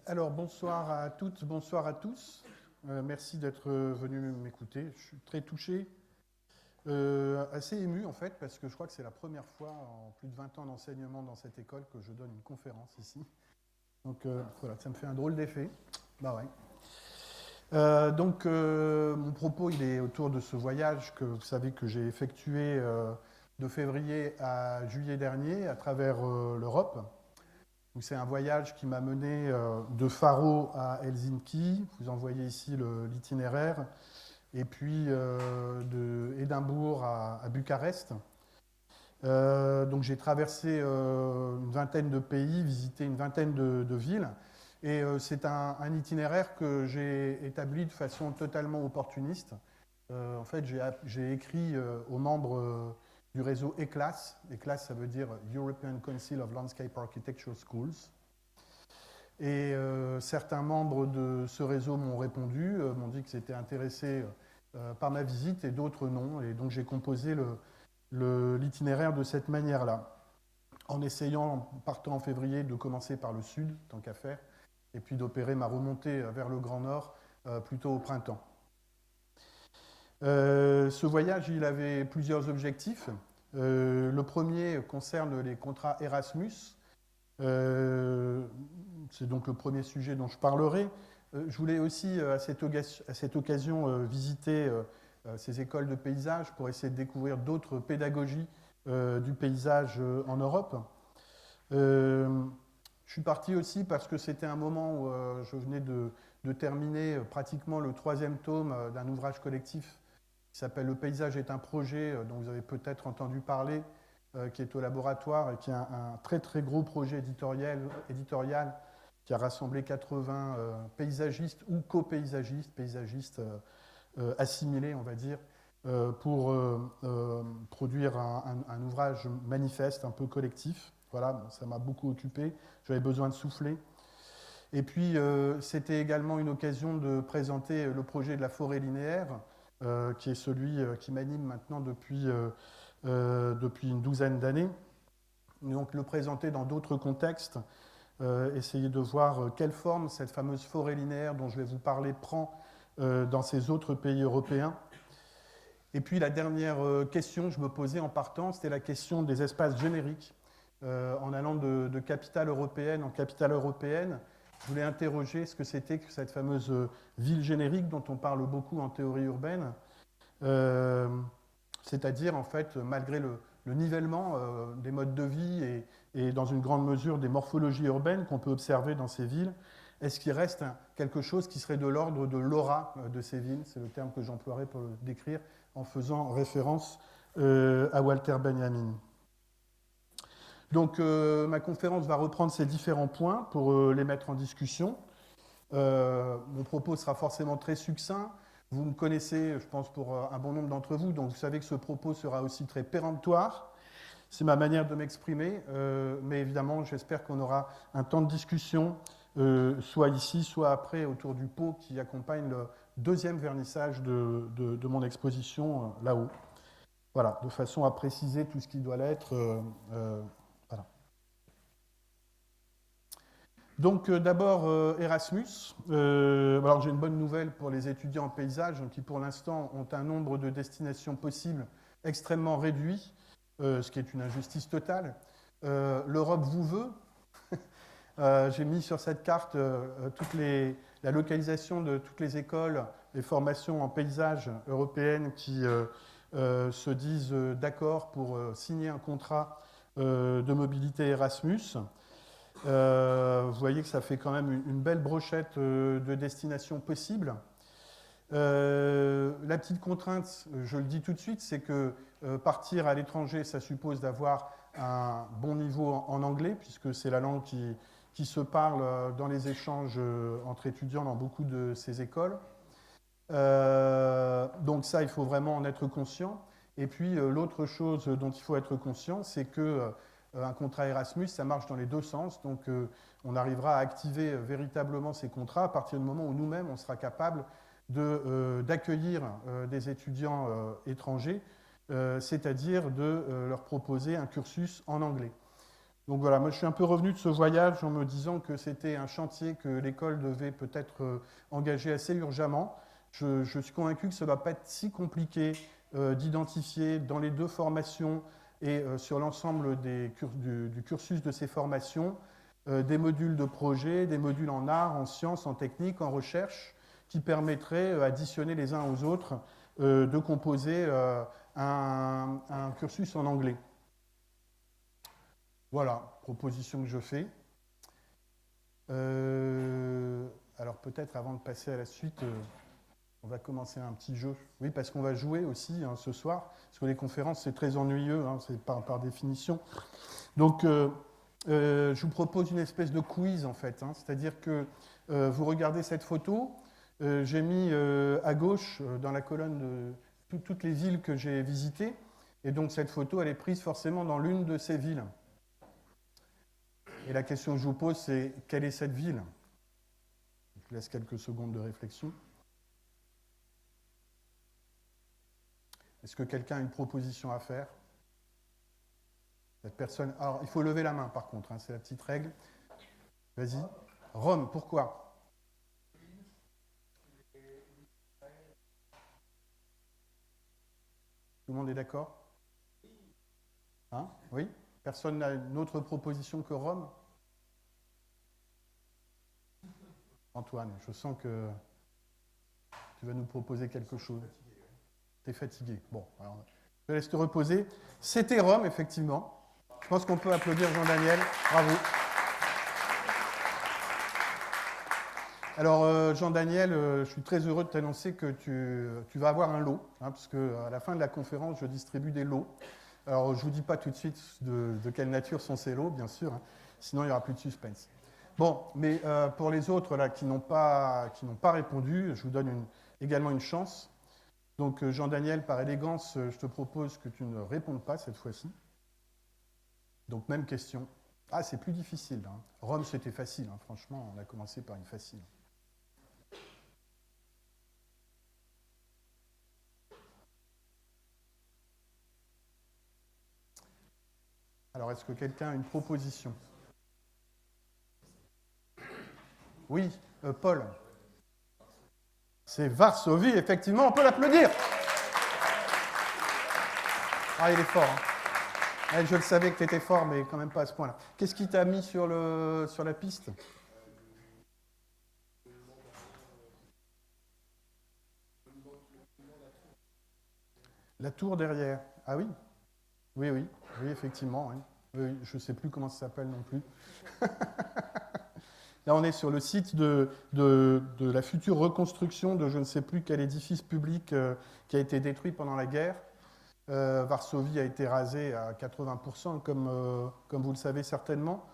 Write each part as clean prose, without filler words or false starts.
Alors, bonsoir à toutes, bonsoir à tous. Merci d'être venus m'écouter. Je suis très touché, assez ému en fait, parce que je crois que c'est la première fois en plus de 20 ans d'enseignement dans cette école que je donne une conférence ici. Donc voilà, ça me fait un drôle d'effet. Bah ouais. Mon propos, il est autour de ce voyage que vous savez que j'ai effectué de février à juillet dernier à travers l'Europe. C'est un voyage qui m'a mené de Faro à Helsinki. Vous en voyez ici l'itinéraire. Et puis de Édimbourg à Bucarest. Donc j'ai traversé une vingtaine de pays, visité une vingtaine de villes. Et c'est un itinéraire que j'ai établi de façon totalement opportuniste. En fait, j'ai écrit aux membres du réseau ECLAS. ECLAS, ça veut dire European Council of Landscape Architecture Schools. Et certains membres de ce réseau m'ont répondu, m'ont dit que c'était intéressés par ma visite et d'autres non. Et donc j'ai composé l'itinéraire de cette manière-là, en essayant, en partant en février, de commencer par le sud, tant qu'à faire, et puis d'opérer ma remontée vers le Grand Nord plutôt au printemps. Ce voyage, il avait plusieurs objectifs. Le premier concerne les contrats Erasmus. C'est donc le premier sujet dont je parlerai. Je voulais aussi, à cette occasion, visiter ces écoles de paysage pour essayer de découvrir d'autres pédagogies du paysage en Europe. Je suis parti aussi parce que c'était un moment où je venais de terminer pratiquement le troisième tome d'un ouvrage collectif qui s'appelle Le paysage est un projet, dont vous avez peut-être entendu parler, qui est au laboratoire et qui est un très très gros projet éditorial qui a rassemblé 80 paysagistes ou co-paysagistes, paysagistes assimilés, on va dire, pour produire un ouvrage manifeste, un peu collectif. Voilà, ça m'a beaucoup occupé, j'avais besoin de souffler. Et puis, c'était également une occasion de présenter le projet de la forêt linéaire, qui est celui qui m'anime maintenant depuis une douzaine d'années. Donc, le présenter dans d'autres contextes, essayer de voir quelle forme cette fameuse forêt linéaire dont je vais vous parler prend dans ces autres pays européens. Et puis la dernière question que je me posais en partant, c'était la question des espaces génériques. En allant de capitale européenne en capitale européenne, je voulais interroger ce que c'était que cette fameuse ville générique dont on parle beaucoup en théorie urbaine, euh, c'est-à-dire en fait, malgré le nivellement des modes de vie et dans une grande mesure des morphologies urbaines qu'on peut observer dans ces villes, est-ce qu'il reste quelque chose qui serait de l'ordre de l'aura de ces villes? C'est le terme que j'emploierais pour le décrire en faisant référence à Walter Benjamin. Donc ma conférence va reprendre ces différents points pour les mettre en discussion. Mon propos sera forcément très succinct. Vous me connaissez, je pense, pour un bon nombre d'entre vous, donc vous savez que ce propos sera aussi très péremptoire. C'est ma manière de m'exprimer, mais évidemment, j'espère qu'on aura un temps de discussion, soit ici, soit après, autour du pot qui accompagne le deuxième vernissage de mon exposition là-haut. Voilà, de façon à préciser tout ce qui doit l'être. Voilà. Donc d'abord Erasmus. Alors j'ai une bonne nouvelle pour les étudiants en paysage qui pour l'instant ont un nombre de destinations possibles extrêmement réduit, ce qui est une injustice totale. L'Europe vous veut. J'ai mis sur cette carte la localisation de toutes les écoles et formations en paysage européennes qui se disent d'accord pour signer un contrat de mobilité Erasmus. Vous voyez que ça fait quand même une belle brochette de destinations possibles. La petite contrainte, je le dis tout de suite, c'est que partir à l'étranger, ça suppose d'avoir un bon niveau en anglais, puisque c'est la langue qui se parle dans les échanges entre étudiants dans beaucoup de ces écoles. Donc ça, il faut vraiment en être conscient. Et puis l'autre chose dont il faut être conscient, c'est que un contrat Erasmus, ça marche dans les deux sens. Donc on arrivera à activer véritablement ces contrats à partir du moment où nous-mêmes, on sera capable d'accueillir des étudiants étrangers, c'est-à-dire de leur proposer un cursus en anglais. Donc voilà, moi je suis un peu revenu de ce voyage en me disant que c'était un chantier que l'école devait peut-être engager assez urgemment. Je suis convaincu que ça ne va pas être si compliqué d'identifier dans les deux formations et sur l'ensemble du cursus de ces formations des modules de projet, des modules en art, en sciences, en technique, en recherche, qui permettraient, additionnés les uns aux autres, de composer un cursus en anglais. Voilà, proposition que je fais. Alors peut-être avant de passer à la suite, on va commencer un petit jeu. Oui, parce qu'on va jouer aussi hein, ce soir, parce que les conférences, c'est très ennuyeux, hein, c'est par définition. Donc, je vous propose une espèce de quiz, en fait. Hein, c'est-à-dire que vous regardez cette photo, j'ai mis à gauche, dans la colonne, de toutes les villes que j'ai visitées. Et donc, cette photo, elle est prise forcément dans l'une de ces villes. Et la question que je vous pose, c'est quelle est cette ville? Je vous laisse quelques secondes de réflexion. Est-ce que quelqu'un a une proposition à faire? Cette personne. Alors, il faut lever la main, par contre, hein, c'est la petite règle. Vas-y. Rome, pourquoi? Tout le monde est d'accord? Hein? Oui? Personne n'a une autre proposition que Rome? Antoine, je sens que tu vas nous proposer quelque chose. Tu es fatigué. Bon, alors, je te laisse te reposer. C'était Rome, effectivement. Je pense qu'on peut applaudir Jean-Daniel. Bravo. Alors, Jean-Daniel, je suis très heureux de t'annoncer que tu vas avoir un lot, hein, parce qu'à la fin de la conférence, je distribue des lots. Alors, je ne vous dis pas tout de suite de quelle nature sont ces lots, bien sûr, hein, sinon il n'y aura plus de suspense. Bon, mais pour les autres là, qui n'ont pas répondu, je vous donne également une chance. Donc, Jean-Daniel, par élégance, je te propose que tu ne répondes pas cette fois-ci. Donc, même question. Ah, c'est plus difficile. Hein. Rome, c'était facile, hein. Franchement, on a commencé par une facile. Alors, est-ce que quelqu'un a une proposition? Oui, Paul. C'est Varsovie, effectivement, on peut l'applaudir. Ah, il est fort. Hein. Ouais, je le savais que tu étais fort, mais quand même pas à ce point-là. Qu'est-ce qui t'a mis sur la piste? La tour derrière. Ah oui? Oui, oui, oui, effectivement. Oui. Oui, je ne sais plus comment ça s'appelle non plus. Là, on est sur le site de la future reconstruction de je ne sais plus quel édifice public qui a été détruit pendant la guerre. Varsovie a été rasée à 80%, comme vous le savez certainement.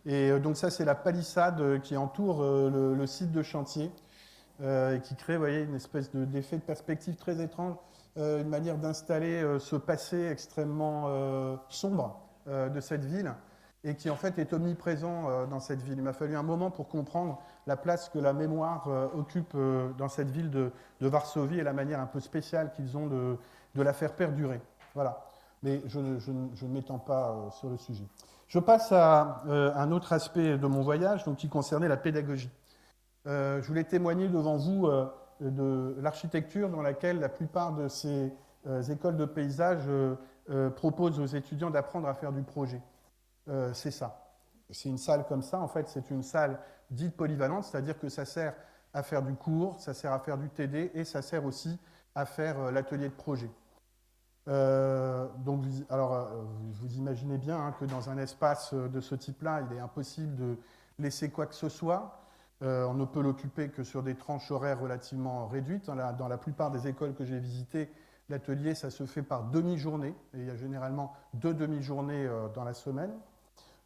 Et donc ça, c'est la palissade qui entoure le site de chantier et qui crée, vous voyez, une espèce d'effet de perspective très étrange, une manière d'installer ce passé extrêmement sombre de cette ville et qui en fait est omniprésent dans cette ville. Il m'a fallu un moment pour comprendre la place que la mémoire occupe dans cette ville de Varsovie et la manière un peu spéciale qu'ils ont de la faire perdurer. Voilà. Mais je ne m'étends pas sur le sujet. Je passe à un autre aspect de mon voyage, donc, qui concernait la pédagogie. Je voulais témoigner devant vous de l'architecture dans laquelle la plupart de ces écoles de paysage proposent aux étudiants d'apprendre à faire du projet. C'est ça. C'est une salle comme ça. En fait, c'est une salle dite polyvalente, c'est-à-dire que ça sert à faire du cours, ça sert à faire du TD et ça sert aussi à faire l'atelier de projet. Donc, vous imaginez bien hein, que dans un espace de ce type-là, il est impossible de laisser quoi que ce soit. On ne peut l'occuper que sur des tranches horaires relativement réduites. Dans la plupart des écoles que j'ai visitées, l'atelier, ça se fait par demi-journée. Et il y a généralement 2 demi-journées dans la semaine.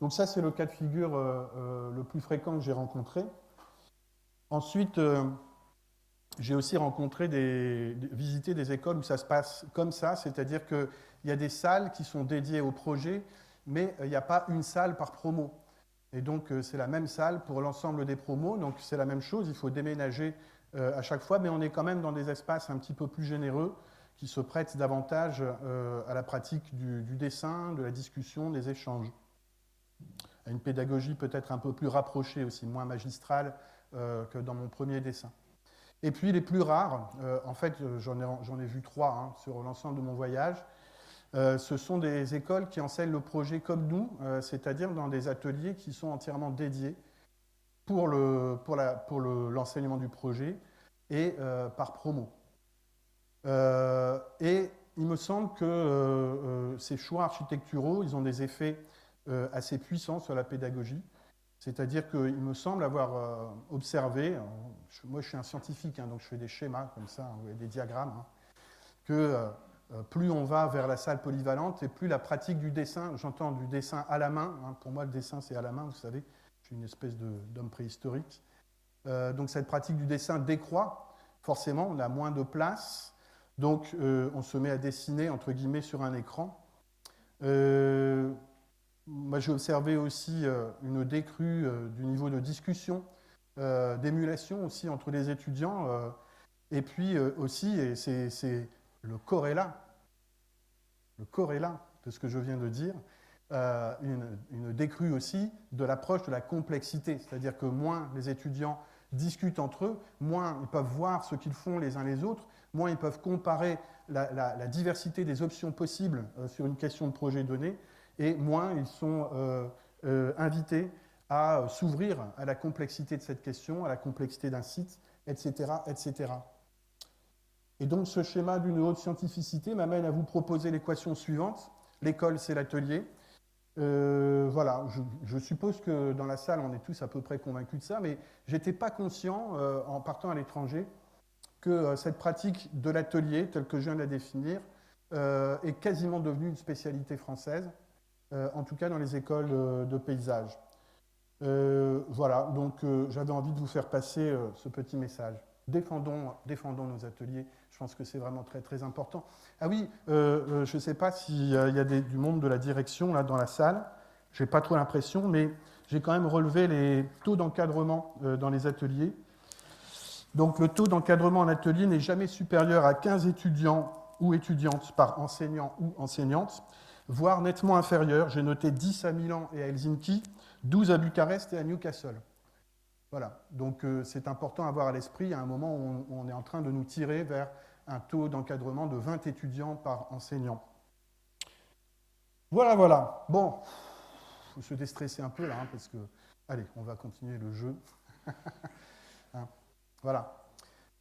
Donc ça, c'est le cas de figure le plus fréquent que j'ai rencontré. Ensuite, j'ai aussi visité des écoles où ça se passe comme ça, c'est-à-dire qu'il y a des salles qui sont dédiées au projet, mais il n'y a pas une salle par promo. Et donc, c'est la même salle pour l'ensemble des promos, donc c'est la même chose, il faut déménager à chaque fois, mais on est quand même dans des espaces un petit peu plus généreux qui se prêtent davantage à la pratique du dessin, de la discussion, des échanges. à une pédagogie peut-être un peu plus rapprochée aussi, moins magistrale que dans mon premier dessin. Et puis les plus rares, en fait j'en ai vu 3 hein, sur l'ensemble de mon voyage, ce sont des écoles qui enseignent le projet comme nous, c'est-à-dire dans des ateliers qui sont entièrement dédiés pour l'enseignement du projet et par promo. Et il me semble que ces choix architecturaux, ils ont des effets assez puissants sur la pédagogie. C'est-à-dire qu'il me semble avoir observé, moi je suis un scientifique, hein, donc je fais des schémas comme ça, hein, des diagrammes, hein, que plus on va vers la salle polyvalente et plus la pratique du dessin, j'entends du dessin à la main, hein, pour moi le dessin c'est à la main, vous savez, je suis une espèce d'homme préhistorique. Donc cette pratique du dessin décroît, forcément, on a moins de place, donc on se met à dessiner, entre guillemets, sur un écran. Moi j'ai observé aussi une décrue du niveau de discussion, d'émulation aussi entre les étudiants, et puis aussi, et c'est le corrélat de ce que je viens de dire, une décrue aussi de l'approche de la complexité, c'est-à-dire que moins les étudiants discutent entre eux, moins ils peuvent voir ce qu'ils font les uns les autres, moins ils peuvent comparer la diversité des options possibles sur une question de projet donné, et moins ils sont invités à s'ouvrir à la complexité de cette question, à la complexité d'un site, etc., etc. Et donc ce schéma d'une haute scientificité m'amène à vous proposer l'équation suivante. L'école, c'est l'atelier. Voilà, je suppose que dans la salle, on est tous à peu près convaincus de ça, mais je n'étais pas conscient, en partant à l'étranger, que cette pratique de l'atelier, telle que je viens de la définir, est quasiment devenue une spécialité française, en tout cas dans les écoles de paysage. Voilà, donc j'avais envie de vous faire passer ce petit message. Défendons nos ateliers, je pense que c'est vraiment très, très important. Ah oui, je ne sais pas s'il y a du monde de la direction là dans la salle, je n'ai pas trop l'impression, mais j'ai quand même relevé les taux d'encadrement dans les ateliers. Donc le taux d'encadrement en atelier n'est jamais supérieur à 15 étudiants ou étudiantes par enseignant ou enseignante, voire nettement inférieur. J'ai noté 10 à Milan et à Helsinki, 12 à Bucarest et à Newcastle. Voilà, donc c'est important à avoir à l'esprit à un moment où on est en train de nous tirer vers un taux d'encadrement de 20 étudiants par enseignant. Voilà, voilà. Bon, il faut se déstresser un peu là, hein, parce que... Allez, on va continuer le jeu. Hein, voilà.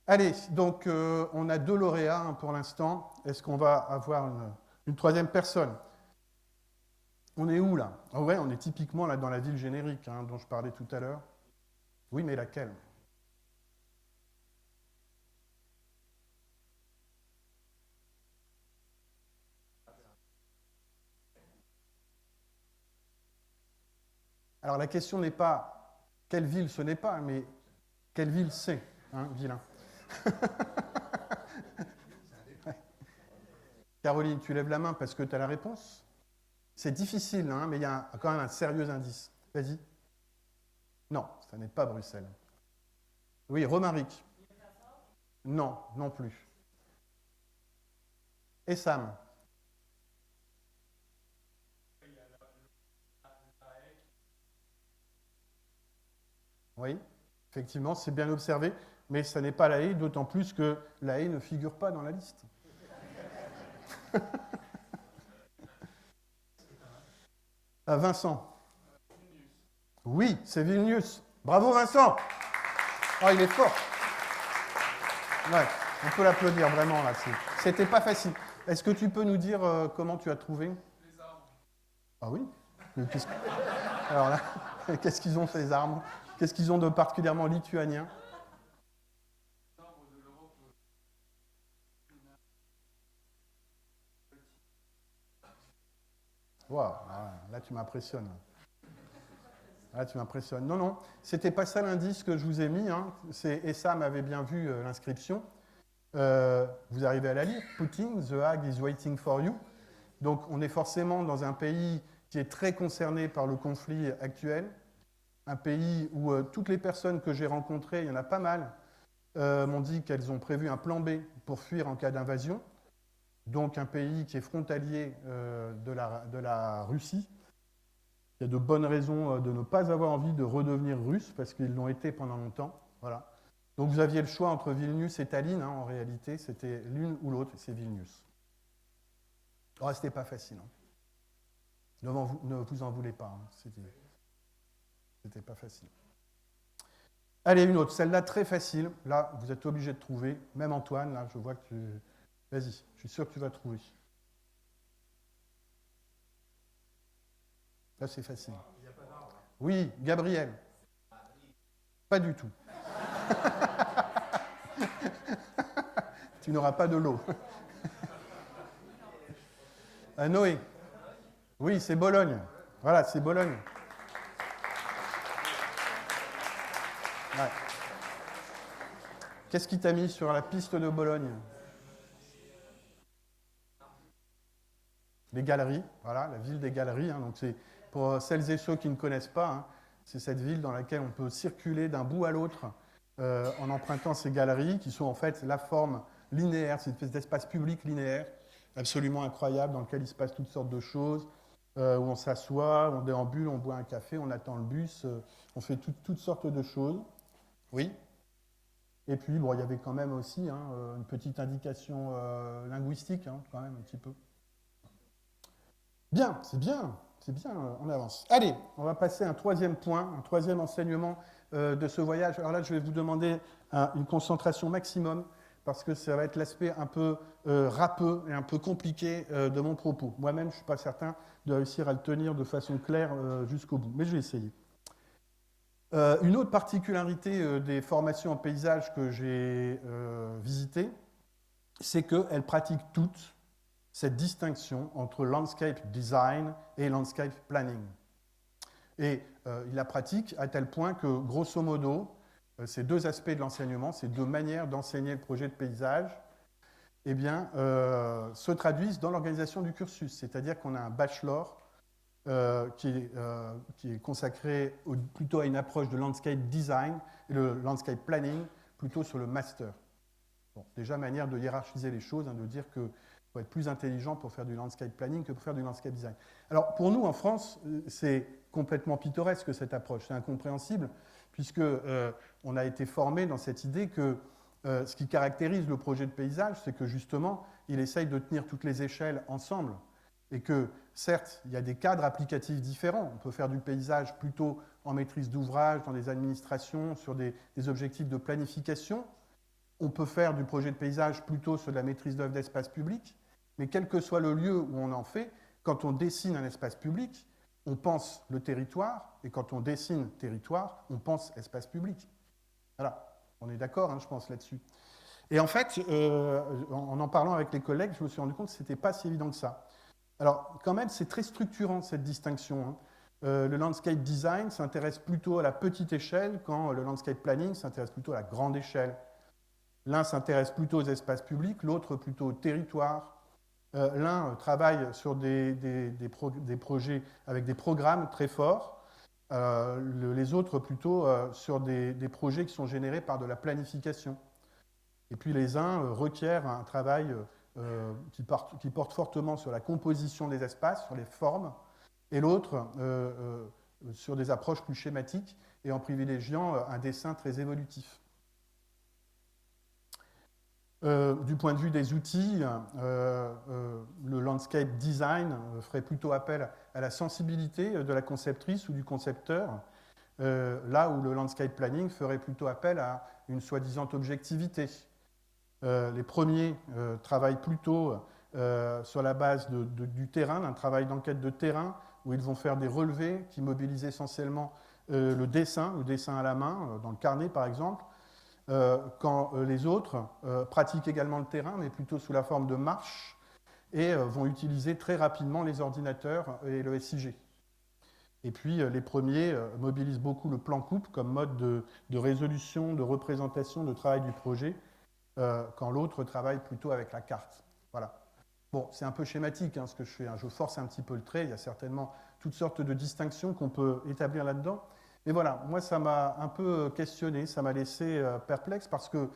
Allez, donc on a 2 lauréats hein, pour l'instant. Est-ce qu'on va avoir une troisième personne? On est où là? Oh ouais, on est typiquement là dans la ville générique hein, dont je parlais tout à l'heure. Oui, mais laquelle? Alors la question n'est pas quelle ville ce n'est pas, mais quelle ville c'est, hein, vilain. Ouais. Caroline, tu lèves la main parce que tu as la réponse? C'est difficile, hein, mais il y a quand même un sérieux indice. Vas-y. Non, ça n'est pas Bruxelles. Oui, Romaric. Non, non plus. Et Sam? Oui, effectivement, c'est bien observé, mais ça n'est pas La Haye, d'autant plus que La Haye ne figure pas dans la liste. Vincent. Oui, c'est Vilnius. Bravo Vincent. Oh, il est fort. Ouais, on peut l'applaudir vraiment là. C'était pas facile. Est-ce que tu peux nous dire comment tu as trouvé? Les arbres. Ah oui. Alors là, qu'est-ce qu'ils ont ces arbres? Qu'est-ce qu'ils ont de particulièrement lituanien? Wow, là tu m'impressionnes. Là tu m'impressionnes. Non, non, c'était pas ça l'indice que je vous ai mis. Hein. Et ça m'avait bien vu l'inscription. Vous arrivez à la lire. Putin, the Hague is waiting for you. Donc on est forcément dans un pays qui est très concerné par le conflit actuel. Un pays où toutes les personnes que j'ai rencontrées, il y en a pas mal, m'ont dit qu'elles ont prévu un plan B pour fuir en cas d'invasion. Donc un pays qui est frontalier de la Russie. Il y a de bonnes raisons de ne pas avoir envie de redevenir russe, parce qu'ils l'ont été pendant longtemps. Voilà. Donc vous aviez le choix entre Vilnius et Tallinn, hein, en réalité, c'était l'une ou l'autre, c'est Vilnius. Oh, c'était pas facile. Hein. Ne vous en voulez pas, hein. C'était pas facile. Allez, une autre, celle-là très facile. Là, vous êtes obligé de trouver. Même Antoine, là, je vois que tu... Vas-y, je suis sûr que tu vas trouver. Là, c'est facile. Oui, Gabriel. Pas du tout. Tu n'auras pas de l'eau. Noé. Oui, c'est Bologne. Voilà, c'est Bologne. Ouais. Qu'est-ce qui t'a mis sur la piste de Bologne? Les galeries, voilà, la ville des galeries. Hein, donc c'est pour celles et ceux qui ne connaissent pas, hein, c'est cette ville dans laquelle on peut circuler d'un bout à l'autre en empruntant ces galeries qui sont en fait la forme linéaire, c'est une espèce d'espace public linéaire absolument incroyable dans lequel il se passe toutes sortes de choses, où on s'assoit, on déambule, on boit un café, on attend le bus, on fait toutes sortes de choses. Oui. Et puis, bon, il y avait quand même aussi hein, une petite indication linguistique, hein, quand même, un petit peu. Bien, on avance. Allez, on va passer à un troisième point, un troisième enseignement de ce voyage. Alors là, je vais vous demander une concentration maximum, parce que ça va être l'aspect un peu râpeux et un peu compliqué de mon propos. Moi-même, je ne suis pas certain de réussir à le tenir de façon claire jusqu'au bout, mais je vais essayer. Une autre particularité des formations en paysage que j'ai visitées, c'est qu'elles pratiquent toutes cette distinction entre landscape design et landscape planning. Et il la pratique à tel point que, grosso modo, ces deux aspects de l'enseignement, ces deux manières d'enseigner le projet de paysage, eh bien, se traduisent dans l'organisation du cursus. C'est-à-dire qu'on a un bachelor qui est consacré plutôt à une approche de landscape design et le landscape planning plutôt sur le master. Bon, déjà, manière de hiérarchiser les choses, hein, de dire qu'il faut être plus intelligent pour faire du landscape planning que pour faire du landscape design. Alors, pour nous, en France, c'est complètement pittoresque cette approche, c'est incompréhensible, puisque on a été formé dans cette idée que ce qui caractérise le projet de paysage, c'est que justement, il essaye de tenir toutes les échelles ensemble, et que, certes, il y a des cadres applicatifs différents. On peut faire du paysage plutôt en maîtrise d'ouvrage, dans des administrations, sur des objectifs de planification. On peut faire du projet de paysage plutôt sur de la maîtrise d'œuvre d'espace public, mais quel que soit le lieu où on en fait, quand on dessine un espace public, on pense le territoire, et quand on dessine territoire, on pense espace public. Voilà, on est d'accord, hein, je pense, là-dessus. Et en fait, en parlant avec les collègues, je me suis rendu compte que ce n'était pas si évident que ça. Alors, quand même, c'est très structurant, cette distinction. Hein. Le landscape design s'intéresse plutôt à la petite échelle, quand le landscape planning s'intéresse plutôt à la grande échelle. L'un s'intéresse plutôt aux espaces publics, l'autre plutôt au territoire. L'un travaille sur des projets avec des programmes très forts, les autres plutôt sur des projets qui sont générés par de la planification. Et puis les uns requièrent un travail qui porte fortement sur la composition des espaces, sur les formes, et l'autre sur des approches plus schématiques et en privilégiant un dessin très évolutif. Du point de vue des outils, le landscape design ferait plutôt appel à la sensibilité de la conceptrice ou du concepteur, là où le landscape planning ferait plutôt appel à une soi-disant objectivité. Les premiers travaillent plutôt sur la base du terrain, d'un travail d'enquête de terrain, où ils vont faire des relevés qui mobilisent essentiellement le dessin à la main, dans le carnet par exemple, quand les autres pratiquent également le terrain, mais plutôt sous la forme de marche, et vont utiliser très rapidement les ordinateurs et le SIG. Et puis les premiers mobilisent beaucoup le plan coupe comme mode de résolution, de représentation, de travail du projet, quand l'autre travaille plutôt avec la carte. Voilà. Bon, c'est un peu schématique hein, ce que je fais, hein. Je force un petit peu le trait, il y a certainement toutes sortes de distinctions qu'on peut établir là-dedans. Mais voilà, moi ça m'a un peu questionné, ça m'a laissé perplexe parce que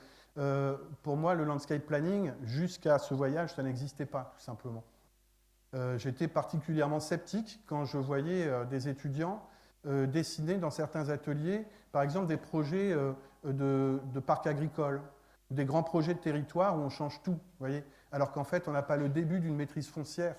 pour moi le landscape planning, jusqu'à ce voyage, ça n'existait pas tout simplement. j'étais particulièrement sceptique quand je voyais des étudiants dessiner dans certains ateliers, par exemple, des projets de parcs agricoles, des grands projets de territoire où on change tout, voyez, alors qu'en fait, on n'a pas le début d'une maîtrise foncière,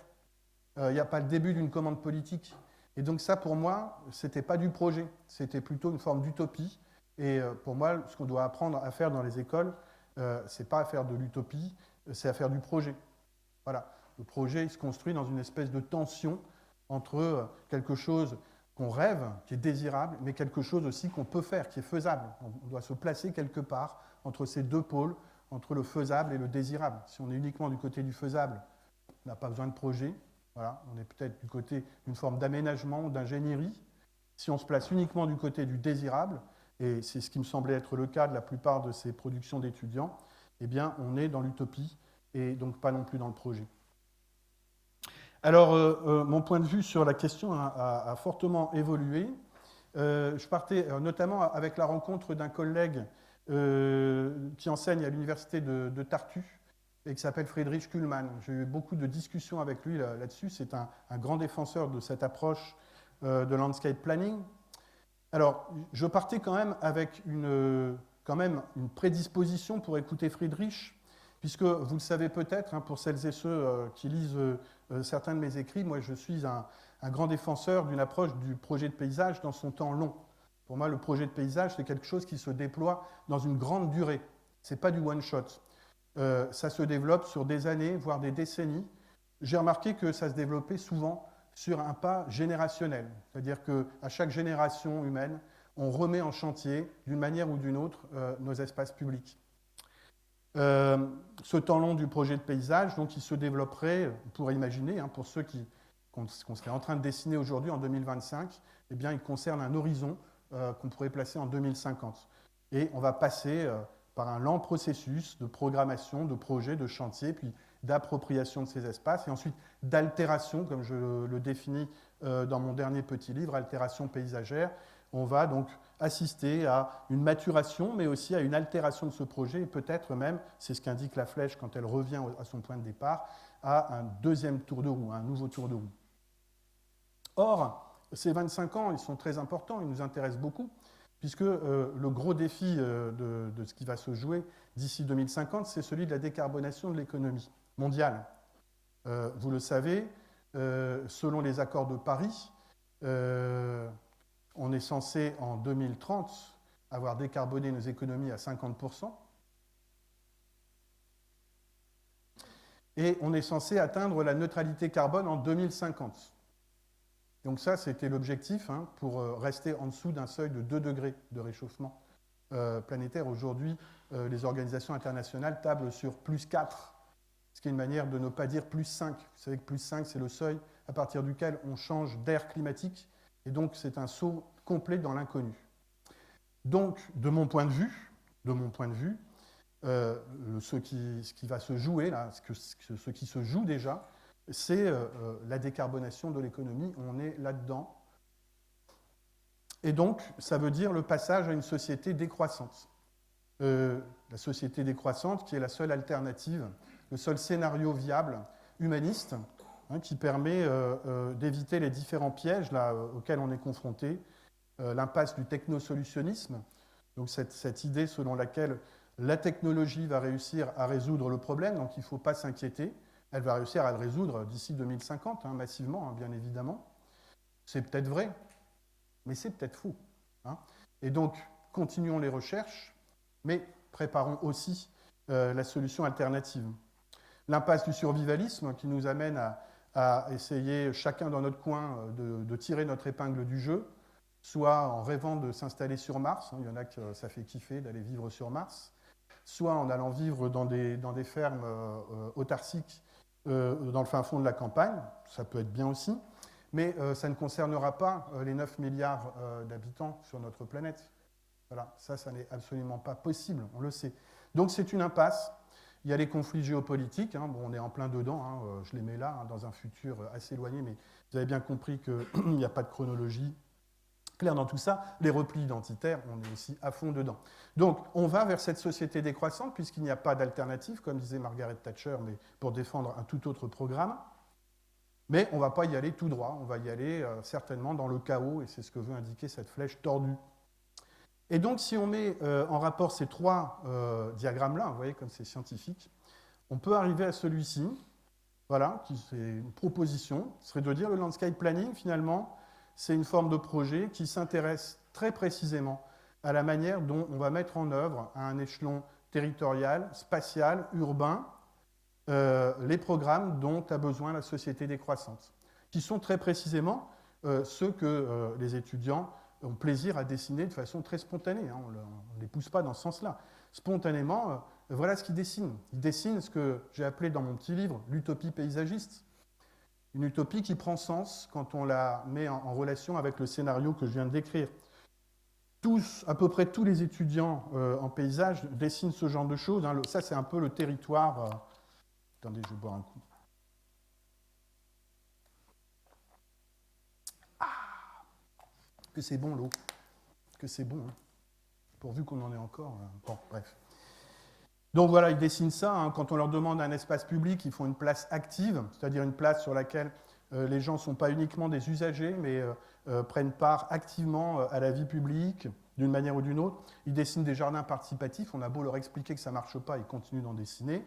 il n'y a pas le début d'une commande politique. Et donc ça, pour moi, ce n'était pas du projet, c'était plutôt une forme d'utopie. Et pour moi, ce qu'on doit apprendre à faire dans les écoles, ce n'est pas à faire de l'utopie, c'est à faire du projet. Voilà. Le projet il se construit dans une espèce de tension entre quelque chose qu'on rêve, qui est désirable, mais quelque chose aussi qu'on peut faire, qui est faisable. On doit se placer quelque part entre ces deux pôles, entre le faisable et le désirable. Si on est uniquement du côté du faisable, on n'a pas besoin de projet. Voilà. On est peut-être du côté d'une forme d'aménagement ou d'ingénierie. Si on se place uniquement du côté du désirable, et c'est ce qui me semblait être le cas de la plupart de ces productions d'étudiants, eh bien, on est dans l'utopie et donc pas non plus dans le projet. Alors, mon point de vue sur la question a fortement évolué. Je partais notamment avec la rencontre d'un collègue qui enseigne à l'université de Tartu et qui s'appelle Friedrich Kuhlmann. J'ai eu beaucoup de discussions avec lui là-dessus. C'est un grand défenseur de cette approche de landscape planning. Alors, je partais quand même avec une prédisposition pour écouter Friedrich, puisque vous le savez peut-être, hein, pour celles et ceux qui lisent certains de mes écrits, moi je suis un grand défenseur d'une approche du projet de paysage dans son temps long. Pour moi, le projet de paysage, c'est quelque chose qui se déploie dans une grande durée. Ce n'est pas du one-shot. Ça se développe sur des années, voire des décennies. J'ai remarqué que ça se développait souvent sur un pas générationnel. C'est-à-dire qu'à chaque génération humaine, on remet en chantier, d'une manière ou d'une autre, nos espaces publics. Ce temps long du projet de paysage, donc, il se développerait, on pourrait imaginer, hein, pour ceux qu'on serait en train de dessiner aujourd'hui en 2025, eh bien, il concerne un horizon qu'on pourrait placer en 2050. Et on va passer par un lent processus de programmation, de projet, de chantier, puis d'appropriation de ces espaces, et ensuite d'altération, comme je le définis dans mon dernier petit livre, Altération paysagère. On va donc assister à une maturation, mais aussi à une altération de ce projet, et peut-être même, c'est ce qu'indique la flèche quand elle revient à son point de départ, à un deuxième tour de roue, un nouveau tour de roue. Or, ces 25 ans, ils sont très importants, ils nous intéressent beaucoup, puisque le gros défi de ce qui va se jouer d'ici 2050, c'est celui de la décarbonation de l'économie mondiale. Vous le savez, selon les accords de Paris, on est censé, en 2030, avoir décarboné nos économies à 50%. Et on est censé atteindre la neutralité carbone en 2050. Donc ça, c'était l'objectif, hein, pour rester en dessous d'un seuil de 2 degrés de réchauffement planétaire. Aujourd'hui, les organisations internationales tablent sur plus 4, ce qui est une manière de ne pas dire plus 5. Vous savez que plus 5, c'est le seuil à partir duquel on change d'air climatique. Et donc, c'est un saut complet dans l'inconnu. Donc, de mon point de vue, ce qui va se jouer, là, ce qui se joue déjà, c'est la décarbonation de l'économie. On est là-dedans. Et donc, ça veut dire le passage à une société décroissante. La société décroissante qui est la seule alternative, le seul scénario viable, humaniste, hein, qui permet d'éviter les différents pièges là, auxquels on est confronté, l'impasse du technosolutionnisme, donc cette idée selon laquelle la technologie va réussir à résoudre le problème, donc il ne faut pas s'inquiéter, elle va réussir à le résoudre d'ici 2050, hein, massivement, hein, bien évidemment. C'est peut-être vrai, mais c'est peut-être faux. Hein. Et donc, continuons les recherches, mais préparons aussi la solution alternative. L'impasse du survivalisme qui nous amène à essayer, chacun dans notre coin, de tirer notre épingle du jeu, soit en rêvant de s'installer sur Mars, hein, il y en a que ça fait kiffer d'aller vivre sur Mars, soit en allant vivre dans des fermes autarciques dans le fin fond de la campagne, ça peut être bien aussi, mais ça ne concernera pas les 9 milliards d'habitants sur notre planète. Voilà, ça n'est absolument pas possible, on le sait. Donc c'est une impasse. Il y a les conflits géopolitiques, hein, bon, on est en plein dedans, hein, je les mets là, hein, dans un futur assez éloigné, mais vous avez bien compris qu'il n'y a pas de chronologie claire dans tout ça. Les replis identitaires, on est aussi à fond dedans. Donc on va vers cette société décroissante, puisqu'il n'y a pas d'alternative, comme disait Margaret Thatcher, mais pour défendre un tout autre programme. Mais on ne va pas y aller tout droit, on va y aller certainement dans le chaos, et c'est ce que veut indiquer cette flèche tordue. Et donc, si on met en rapport ces trois diagrammes-là, vous voyez comme c'est scientifique, on peut arriver à celui-ci, voilà, qui c'est une proposition, ce serait de dire le landscape planning, finalement, c'est une forme de projet qui s'intéresse très précisément à la manière dont on va mettre en œuvre à un échelon territorial, spatial, urbain, les programmes dont a besoin la société décroissante, qui sont très précisément ceux que les étudiants ont plaisir à dessiner de façon très spontanée. Hein, on ne les pousse pas dans ce sens-là. Spontanément, voilà ce qu'ils dessinent. Ils dessinent ce que j'ai appelé dans mon petit livre l'utopie paysagiste. Une utopie qui prend sens quand on la met en relation avec le scénario que je viens de décrire. À peu près tous les étudiants en paysage dessinent ce genre de choses. Hein. Ça, c'est un peu le territoire. Attendez, je vais boire un coup. Ah, que c'est bon l'eau. Que c'est bon. Hein. Pourvu qu'on en ait encore. Bon, bref. Donc voilà, ils dessinent ça. Hein. Quand on leur demande un espace public, ils font une place active, c'est-à-dire une place sur laquelle les gens ne sont pas uniquement des usagers, mais prennent part activement à la vie publique, d'une manière ou d'une autre. Ils dessinent des jardins participatifs. On a beau leur expliquer que ça ne marche pas, ils continuent d'en dessiner.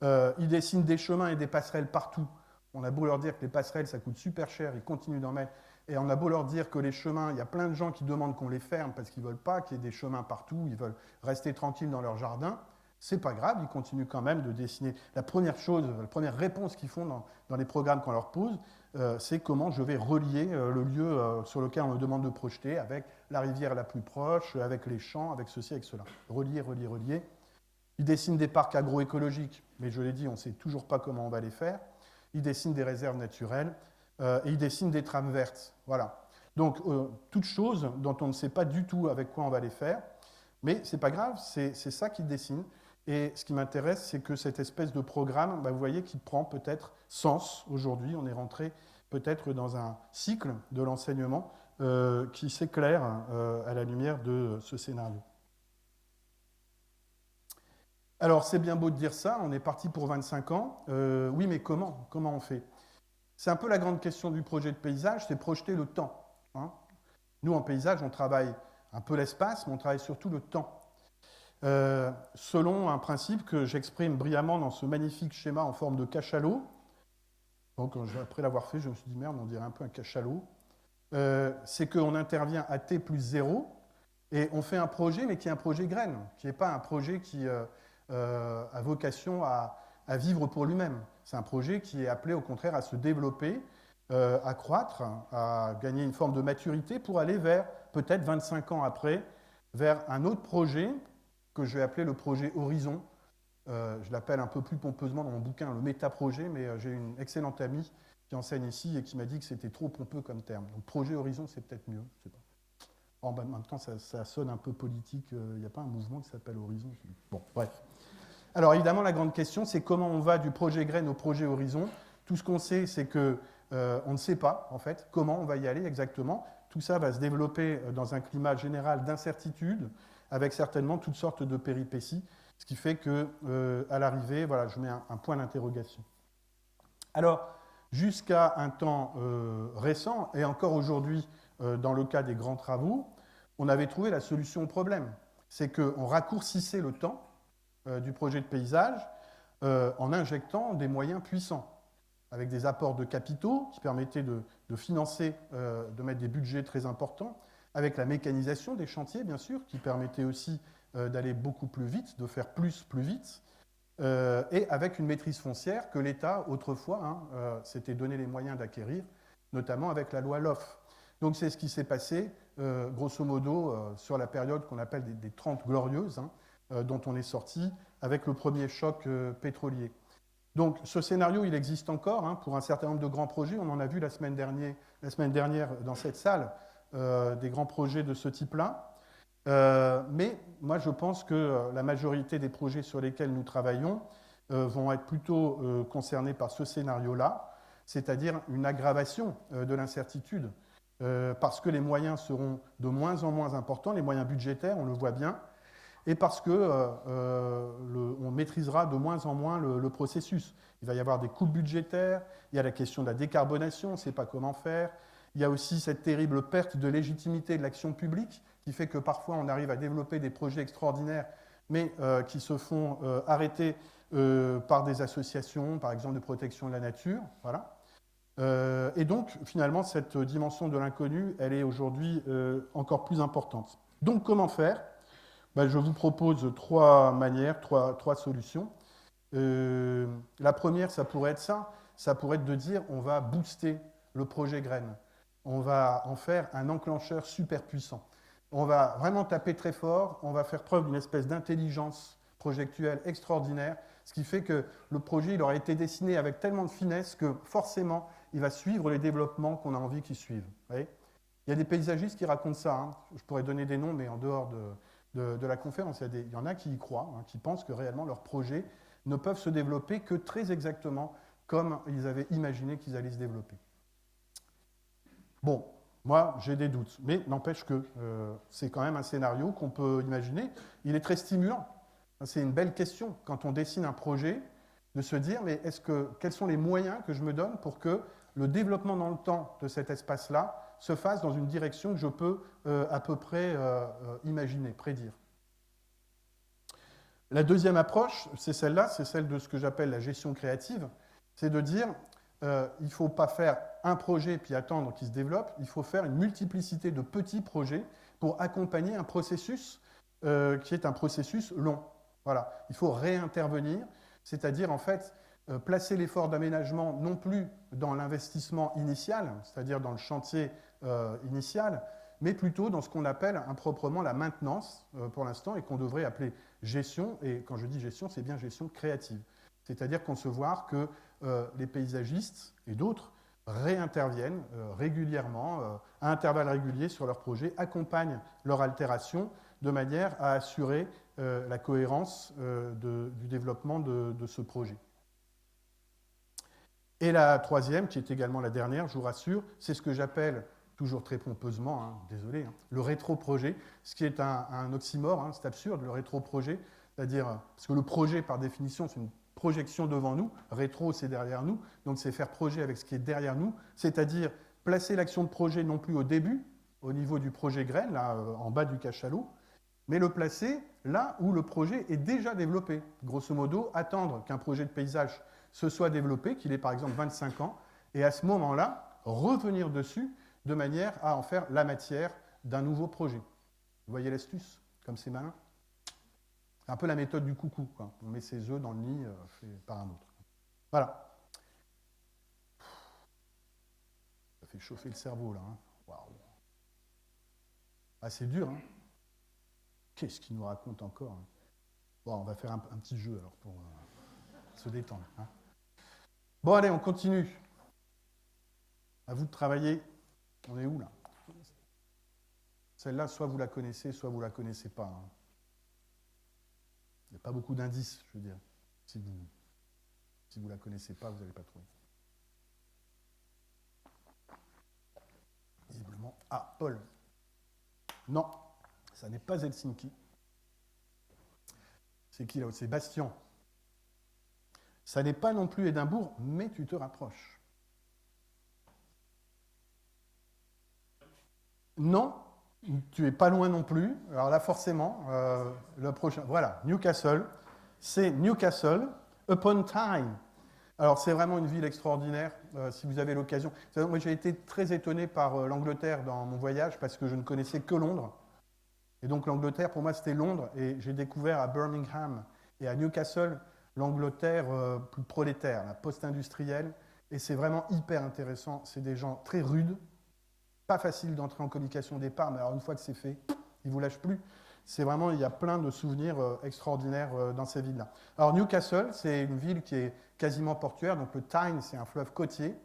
Ils dessinent des chemins et des passerelles partout. On a beau leur dire que les passerelles, ça coûte super cher, ils continuent d'en mettre. Et on a beau leur dire que les chemins, il y a plein de gens qui demandent qu'on les ferme parce qu'ils ne veulent pas qu'il y ait des chemins partout, ils veulent rester tranquilles dans leur jardin. C'est pas grave, ils continuent quand même de dessiner. La première réponse qu'ils font dans les programmes qu'on leur pose, c'est comment je vais relier le lieu sur lequel on me demande de projeter avec la rivière la plus proche, avec les champs, avec ceci, avec cela. Relier. Ils dessinent des parcs agroécologiques, mais je l'ai dit, on ne sait toujours pas comment on va les faire. Ils dessinent des réserves naturelles et ils dessinent des trames vertes. Voilà. Donc, toutes choses dont on ne sait pas du tout avec quoi on va les faire, mais ce n'est pas grave, c'est ça qu'ils dessinent. Et ce qui m'intéresse, c'est que cette espèce de programme, vous voyez, qui prend peut-être sens aujourd'hui. On est rentré peut-être dans un cycle de l'enseignement qui s'éclaire à la lumière de ce scénario. Alors, c'est bien beau de dire ça, on est parti pour 25 ans. Oui, mais comment on fait? C'est un peu la grande question du projet de paysage, c'est projeter le temps. Hein. Nous, en paysage, on travaille un peu l'espace, mais on travaille surtout le temps. Selon un principe que j'exprime brillamment dans ce magnifique schéma en forme de cachalot. Donc, après l'avoir fait, je me suis dit, merde, on dirait un peu un cachalot. C'est qu'on intervient à t plus 0 et on fait un projet, mais qui est un projet graine, qui n'est pas un projet qui a vocation à vivre pour lui-même. C'est un projet qui est appelé au contraire à se développer, à croître, à gagner une forme de maturité pour aller vers, peut-être 25 ans après, vers un autre projet que je vais appeler le projet Horizon. Je l'appelle un peu plus pompeusement dans mon bouquin le métaprojet, mais j'ai une excellente amie qui enseigne ici et qui m'a dit que c'était trop pompeux comme terme. Donc projet Horizon, c'est peut-être mieux, je sais pas. En même temps, ça sonne un peu politique. Il n'y a pas un mouvement qui s'appelle Horizon. Bon, bref. Alors évidemment, la grande question, c'est comment on va du projet graine au projet Horizon. Tout ce qu'on sait, c'est qu'on ne sait pas, en fait, comment on va y aller exactement. Tout ça va se développer dans un climat général d'incertitude, avec certainement toutes sortes de péripéties, ce qui fait qu'à l'arrivée, voilà, je mets un point d'interrogation. Alors, jusqu'à un temps récent, et encore aujourd'hui, dans le cas des grands travaux, on avait trouvé la solution au problème. C'est qu'on raccourcissait le temps du projet de paysage en injectant des moyens puissants, avec des apports de capitaux qui permettaient de financer, de mettre des budgets très importants, avec la mécanisation des chantiers, bien sûr, qui permettait aussi d'aller beaucoup plus vite, de faire plus vite, et avec une maîtrise foncière que l'État, autrefois, s'était donné les moyens d'acquérir, notamment avec la loi LOF. Donc c'est ce qui s'est passé, grosso modo, sur la période qu'on appelle des 30 glorieuses, dont on est sorti avec le premier choc pétrolier. Donc ce scénario, il existe encore pour un certain nombre de grands projets. On en a vu la semaine dernière dans cette salle des grands projets de ce type-là. Mais moi, je pense que la majorité des projets sur lesquels nous travaillons vont être plutôt concernés par ce scénario-là, c'est-à-dire une aggravation de l'incertitude, parce que les moyens seront de moins en moins importants, les moyens budgétaires, on le voit bien. et parce que on maîtrisera de moins en moins le processus. Il va y avoir des coupes budgétaires, il y a la question de la décarbonation, on ne sait pas comment faire. Il y a aussi cette terrible perte de légitimité de l'action publique qui fait que parfois on arrive à développer des projets extraordinaires, mais qui se font arrêter par des associations, par exemple de protection de la nature. Voilà. Et donc, finalement, cette dimension de l'inconnu, elle est aujourd'hui encore plus importante. Donc, comment faire? Ben, je vous propose trois manières, trois solutions. La première, ça pourrait être ça. Ça pourrait être de dire on va booster le projet graine. On va en faire un enclencheur super puissant. On va vraiment taper très fort, on va faire preuve d'une espèce d'intelligence projectuelle extraordinaire, ce qui fait que le projet il aura été dessiné avec tellement de finesse que forcément, il va suivre les développements qu'on a envie qu'il suive. Vous voyez, il y a des paysagistes qui racontent ça. Hein. Je pourrais donner des noms, mais en dehors de la conférence, il y en a qui y croient, hein, qui pensent que réellement leurs projets ne peuvent se développer que très exactement comme ils avaient imaginé qu'ils allaient se développer. Bon, moi, j'ai des doutes, mais n'empêche que c'est quand même un scénario qu'on peut imaginer. Il est très stimulant. C'est une belle question, quand on dessine un projet, de se dire, mais quels sont les moyens que je me donne pour que le développement dans le temps de cet espace-là se fasse dans une direction que je peux à peu près imaginer, prédire. La deuxième approche, c'est celle-là, c'est celle de ce que j'appelle la gestion créative, c'est de dire, il ne faut pas faire un projet puis attendre qu'il se développe, il faut faire une multiplicité de petits projets pour accompagner un processus qui est un processus long. Voilà. Il faut réintervenir, c'est-à-dire en fait placer l'effort d'aménagement non plus dans l'investissement initial, c'est-à-dire dans le chantier initial, mais plutôt dans ce qu'on appelle improprement la maintenance pour l'instant et qu'on devrait appeler gestion. Et quand je dis gestion, c'est bien gestion créative. C'est-à-dire concevoir que les paysagistes et d'autres réinterviennent régulièrement, à intervalles réguliers sur leurs projets, accompagnent leur altération de manière à assurer la cohérence du développement de ce projet. Et la troisième, qui est également la dernière, je vous rassure, c'est ce que j'appelle, toujours très pompeusement, hein, désolé, hein, le rétro-projet, ce qui est un oxymore, hein, c'est absurde, le rétro-projet, c'est-à-dire, parce que le projet, par définition, c'est une projection devant nous, rétro, c'est derrière nous, donc c'est faire projet avec ce qui est derrière nous, c'est-à-dire placer l'action de projet non plus au début, au niveau du projet graine, là, en bas du cachalot, mais le placer là où le projet est déjà développé. Grosso modo, attendre qu'un projet de paysage se soit développé, qu'il ait par exemple 25 ans, et à ce moment-là, revenir dessus de manière à en faire la matière d'un nouveau projet. Vous voyez l'astuce, comme c'est malin? C'est un peu la méthode du coucou, quoi. On met ses œufs dans le nid fait par un autre. Voilà. Ça fait chauffer le cerveau, là. Hein. Waouh. Ah, c'est dur, hein. Qu'est-ce qu'il nous raconte encore? Hein. Bon, on va faire un petit jeu, alors, pour se détendre. Hein. Bon, allez, on continue. À vous de travailler. On est où, là? Celle-là, soit vous la connaissez, soit vous ne la connaissez pas. Hein. Il n'y a pas beaucoup d'indices, je veux dire. Si vous ne la connaissez pas, vous n'allez pas trouver. Visiblement. Ah, Paul. Non, ça n'est pas Helsinki. C'est qui, là? C'est Bastien. Ça n'est pas non plus Édimbourg, mais tu te rapproches. Non, tu es pas loin non plus. Alors là, forcément, le prochain... Voilà, Newcastle. C'est Newcastle upon Tyne. Alors, c'est vraiment une ville extraordinaire, si vous avez l'occasion. Moi, j'ai été très étonné par l'Angleterre dans mon voyage, parce que je ne connaissais que Londres. Et donc, l'Angleterre, pour moi, c'était Londres. Et j'ai découvert à Birmingham et à Newcastle l'Angleterre plus prolétaire, la post-industrielle. Et c'est vraiment hyper intéressant. C'est des gens très rudes. Pas facile d'entrer en communication au départ, mais alors une fois que c'est fait, ils ne vous lâchent plus. C'est vraiment, il y a plein de souvenirs extraordinaires dans ces villes-là. Alors Newcastle, c'est une ville qui est quasiment portuaire, donc le Tyne, c'est un fleuve côtier,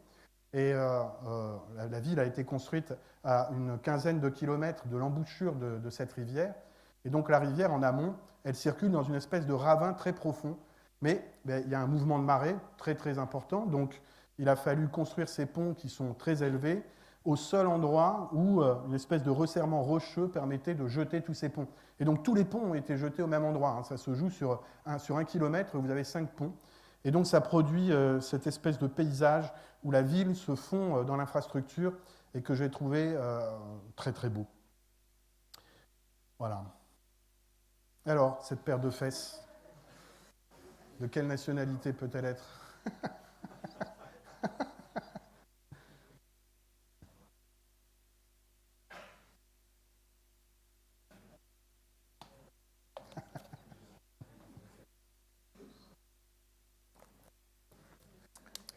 et la ville a été construite à une quinzaine de kilomètres de l'embouchure de cette rivière, et donc la rivière en amont, elle circule dans une espèce de ravin très profond, mais il y a un mouvement de marée très très important, donc il a fallu construire ces ponts qui sont très élevés, au seul endroit où une espèce de resserrement rocheux permettait de jeter tous ces ponts. Et donc tous les ponts ont été jetés au même endroit. Hein. Ça se joue sur 1 kilomètre, vous avez 5 ponts. Et donc ça produit cette espèce de paysage où la ville se fond dans l'infrastructure et que j'ai trouvé très très beau. Voilà. Alors, cette paire de fesses, de quelle nationalité peut-elle être?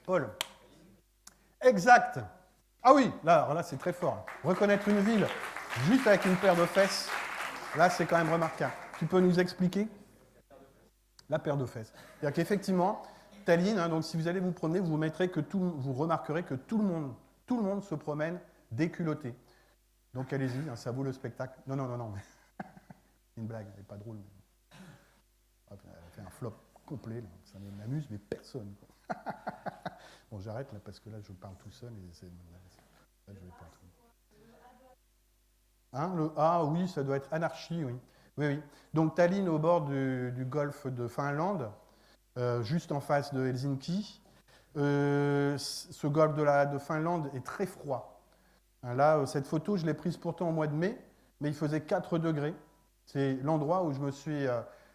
Paul. Exact. Ah oui, là c'est très fort. Reconnaître une ville juste avec une paire de fesses, là c'est quand même remarquable. Tu peux nous expliquer? La paire de fesses. C'est-à-dire qu'effectivement, Tallinn, hein, donc si vous allez vous promener, vous remarquerez que tout le monde se promène déculotté. Donc allez-y, hein, ça vaut le spectacle. Non. C'est une blague, elle n'est pas drôle. Elle fait un flop complet, là. Ça m'amuse, mais personne. Bon, j'arrête là parce que là je parle tout seul et là, je vais pas trop. Hein, ah oui, ça doit être Anarchie, oui. Oui. Donc Tallinn au bord du golfe de Finlande, juste en face de Helsinki. Ce golfe de Finlande est très froid. Hein, là, cette photo, je l'ai prise pourtant au mois de mai, mais il faisait 4 degrés. C'est l'endroit où je me suis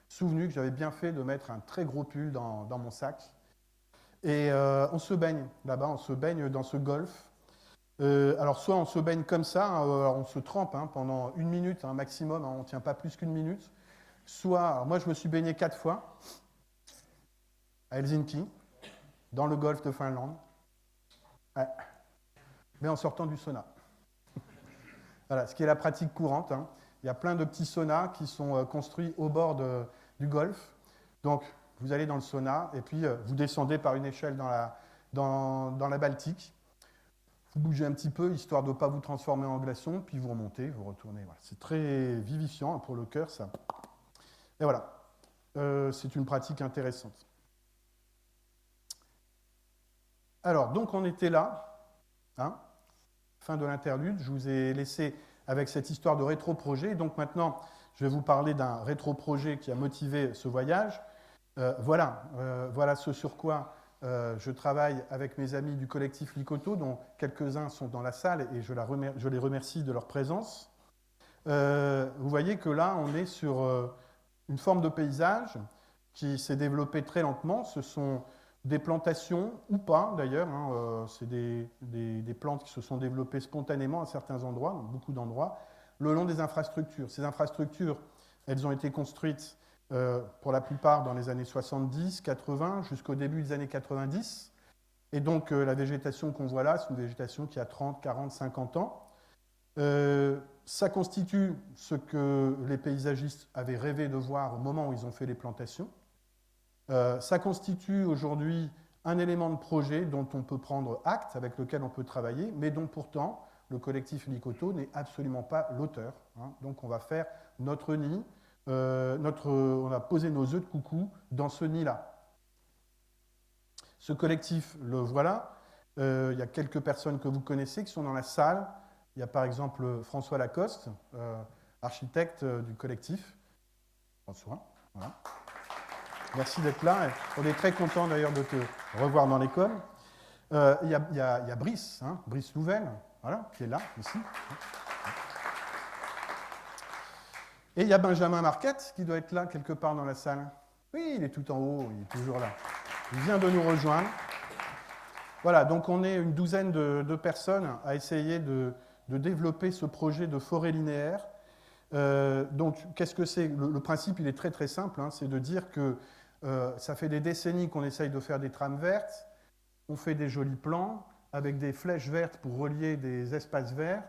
souvenu que j'avais bien fait de mettre un très gros pull dans mon sac. Et on se baigne là-bas, on se baigne dans ce golfe. Alors soit on se baigne comme ça, hein, alors on se trempe hein, pendant 1 minute hein, maximum, hein, on ne tient pas plus qu'1 minute. Soit, alors moi je me suis baigné 4 fois à Helsinki, dans le golfe de Finlande, ouais. Mais en sortant du sauna. Voilà, ce qui est la pratique courante. Hein. Il y a plein de petits saunas qui sont construits au bord du golfe. Donc vous allez dans le sauna et puis vous descendez par une échelle dans la Baltique. Vous bougez un petit peu, histoire de ne pas vous transformer en glaçon, puis vous remontez, vous retournez. Voilà. C'est très vivifiant pour le cœur, ça. Et voilà, c'est une pratique intéressante. Alors, donc on était là, hein, fin de l'interlude. Je vous ai laissé avec cette histoire de rétro-projet. Donc maintenant, je vais vous parler d'un rétro-projet qui a motivé ce voyage. Voilà ce sur quoi je travaille avec mes amis du collectif Licoto, dont quelques-uns sont dans la salle et je les remercie de leur présence. Vous voyez que là, on est sur une forme de paysage qui s'est développée très lentement. Ce sont des plantations, ou pas d'ailleurs, hein, c'est des plantes qui se sont développées spontanément à certains endroits, dans beaucoup d'endroits, le long des infrastructures. Ces infrastructures, elles ont été construites pour la plupart dans les années 70, 80, jusqu'au début des années 90. Et donc la végétation qu'on voit là, c'est une végétation qui a 30, 40, 50 ans. Ça constitue ce que les paysagistes avaient rêvé de voir au moment où ils ont fait les plantations. Ça constitue aujourd'hui un élément de projet dont on peut prendre acte, avec lequel on peut travailler, mais dont pourtant le collectif Licoto n'est absolument pas l'auteur. Hein. Donc on va faire notre nid, on a posé nos œufs de coucou dans ce nid-là. Ce collectif, le voilà. Il y a quelques personnes que vous connaissez qui sont dans la salle. Il y a par exemple François Lacoste, architecte du collectif. François, voilà. Merci d'être là. On est très content d'ailleurs de te revoir dans l'école. Il y a Brice, hein, Brice Louvel, voilà, qui est là, ici. Et il y a Benjamin Marquette, qui doit être là, quelque part dans la salle. Oui, il est tout en haut, il est toujours là. Il vient de nous rejoindre. Voilà, donc on est une douzaine de personnes à essayer de développer ce projet de forêt linéaire. Donc, qu'est-ce que c'est? Le principe, il est très très simple, hein, c'est de dire que ça fait des décennies qu'on essaye de faire des trames vertes, on fait des jolis plans avec des flèches vertes pour relier des espaces verts.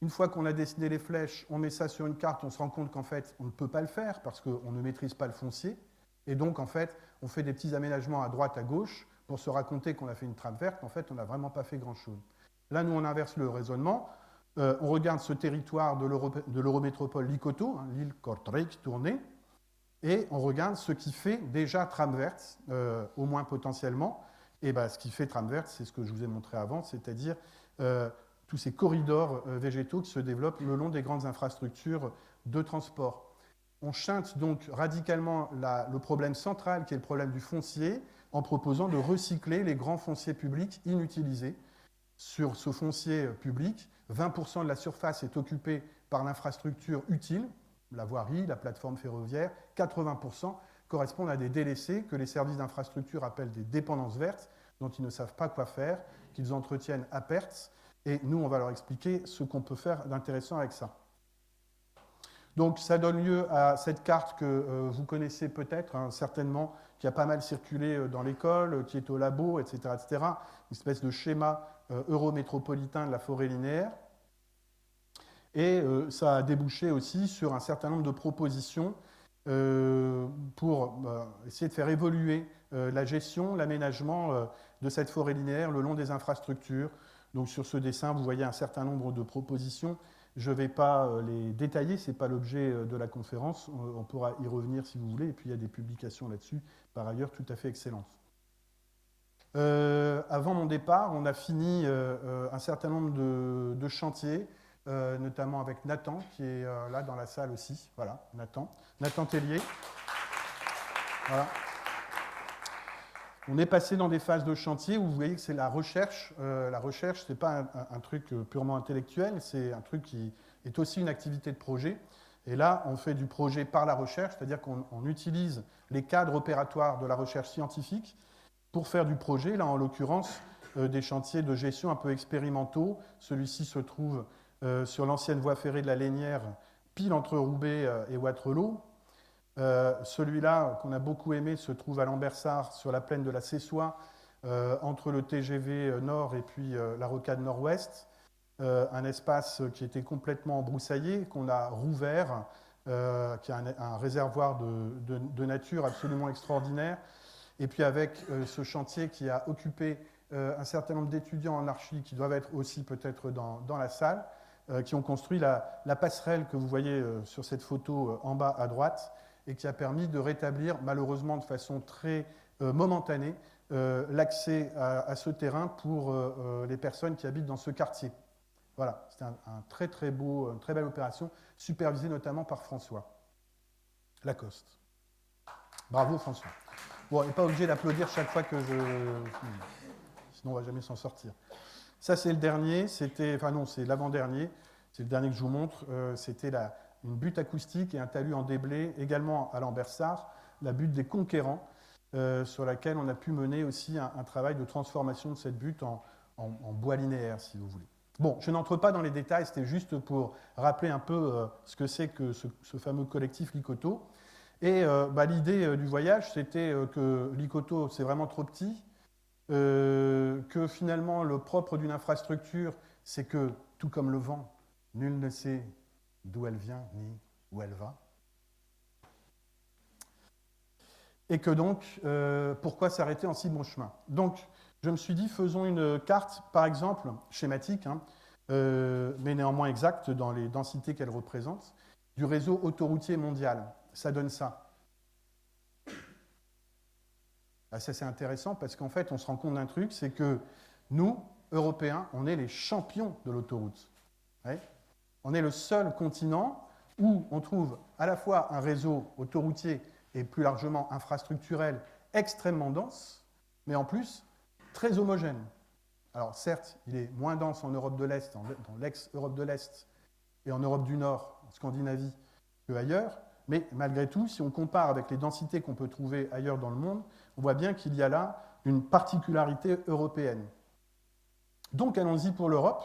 Une fois qu'on a dessiné les flèches, on met ça sur une carte, on se rend compte qu'en fait, on ne peut pas le faire parce qu'on ne maîtrise pas le foncier. Et donc, en fait, on fait des petits aménagements à droite, à gauche pour se raconter qu'on a fait une trame verte. En fait, on n'a vraiment pas fait grand-chose. Là, nous, on inverse le raisonnement. On regarde ce territoire de l'Eurométropole Licoto, hein, l'île Kortrijk tournée, et on regarde ce qui fait déjà trame verte, au moins potentiellement. Et ben, ce qui fait trame verte, c'est ce que je vous ai montré avant, c'est-à-dire tous ces corridors végétaux qui se développent le long des grandes infrastructures de transport. On chinte donc radicalement le problème central, qui est le problème du foncier, en proposant de recycler les grands fonciers publics inutilisés. Sur ce foncier public, 20% de la surface est occupée par l'infrastructure utile, la voirie, la plateforme ferroviaire, 80% correspondent à des délaissés que les services d'infrastructure appellent des dépendances vertes, dont ils ne savent pas quoi faire, qu'ils entretiennent à perte, et nous, on va leur expliquer ce qu'on peut faire d'intéressant avec ça. Donc, ça donne lieu à cette carte que vous connaissez peut-être, hein, certainement, qui a pas mal circulé dans l'école, qui est au labo, etc., etc. Une espèce de schéma eurométropolitain de la forêt linéaire. Et ça a débouché aussi sur un certain nombre de propositions pour essayer de faire évoluer la gestion, l'aménagement de cette forêt linéaire le long des infrastructures. Donc sur ce dessin, vous voyez un certain nombre de propositions. Je ne vais pas les détailler, ce n'est pas l'objet de la conférence. On pourra y revenir si vous voulez. Et puis il y a des publications là-dessus, par ailleurs, tout à fait excellentes. Avant mon départ, on a fini un certain nombre de chantiers, notamment avec Nathan, qui est là dans la salle aussi. Voilà, Nathan Tellier. Voilà. On est passé dans des phases de chantier où vous voyez que c'est la recherche. La recherche, ce n'est pas un truc purement intellectuel, c'est un truc qui est aussi une activité de projet. Et là, on fait du projet par la recherche, c'est-à-dire qu'on utilise les cadres opératoires de la recherche scientifique pour faire du projet. Là, en l'occurrence, des chantiers de gestion un peu expérimentaux. Celui-ci se trouve sur l'ancienne voie ferrée de la Lénière, pile entre Roubaix et Wattrelos. Celui-là, qu'on a beaucoup aimé, se trouve à Lambersart, sur la plaine de la Cessoie, entre le TGV Nord et puis la rocade Nord-Ouest. Un espace qui était complètement embroussaillé, qu'on a rouvert, qui est un réservoir de nature absolument extraordinaire. Et puis avec ce chantier qui a occupé un certain nombre d'étudiants en archi, qui doivent être aussi peut-être dans la salle, qui ont construit la passerelle que vous voyez sur cette photo en bas à droite, et qui a permis de rétablir, malheureusement de façon très momentanée, l'accès à ce terrain pour les personnes qui habitent dans ce quartier. Voilà, c'était une très belle opération, supervisée notamment par François Lacoste. Bravo François. Bon, on n'est pas obligé d'applaudir chaque fois que sinon on ne va jamais s'en sortir. Ça, c'est le dernier, enfin non, c'est l'avant-dernier, c'est le dernier que je vous montre, c'était une butte acoustique et un talus en déblai, également à Lambersart, la butte des Conquérants, sur laquelle on a pu mener aussi un travail de transformation de cette butte en bois linéaire, si vous voulez. Bon, je n'entre pas dans les détails, c'était juste pour rappeler un peu ce que c'est que ce fameux collectif Licoto. Et l'idée du voyage, c'était que Licoto, c'est vraiment trop petit, que finalement, le propre d'une infrastructure, c'est que, tout comme le vent, nul ne sait d'où elle vient ni où elle va. Et que donc, pourquoi s'arrêter en si bon chemin? Donc, je me suis dit, faisons une carte, par exemple, schématique, hein, mais néanmoins exacte dans les densités qu'elle représente, du réseau autoroutier mondial. Ça donne ça. Ça, c'est intéressant parce qu'en fait, on se rend compte d'un truc, c'est que nous, Européens, on est les champions de l'autoroute. Ouais. On est le seul continent où on trouve à la fois un réseau autoroutier et plus largement infrastructurel extrêmement dense, mais en plus très homogène. Alors certes, il est moins dense en Europe de l'Est, dans l'ex-Europe de l'Est, et en Europe du Nord, en Scandinavie, qu'ailleurs, mais malgré tout, si on compare avec les densités qu'on peut trouver ailleurs dans le monde, on voit bien qu'il y a là une particularité européenne. Donc allons-y pour l'Europe.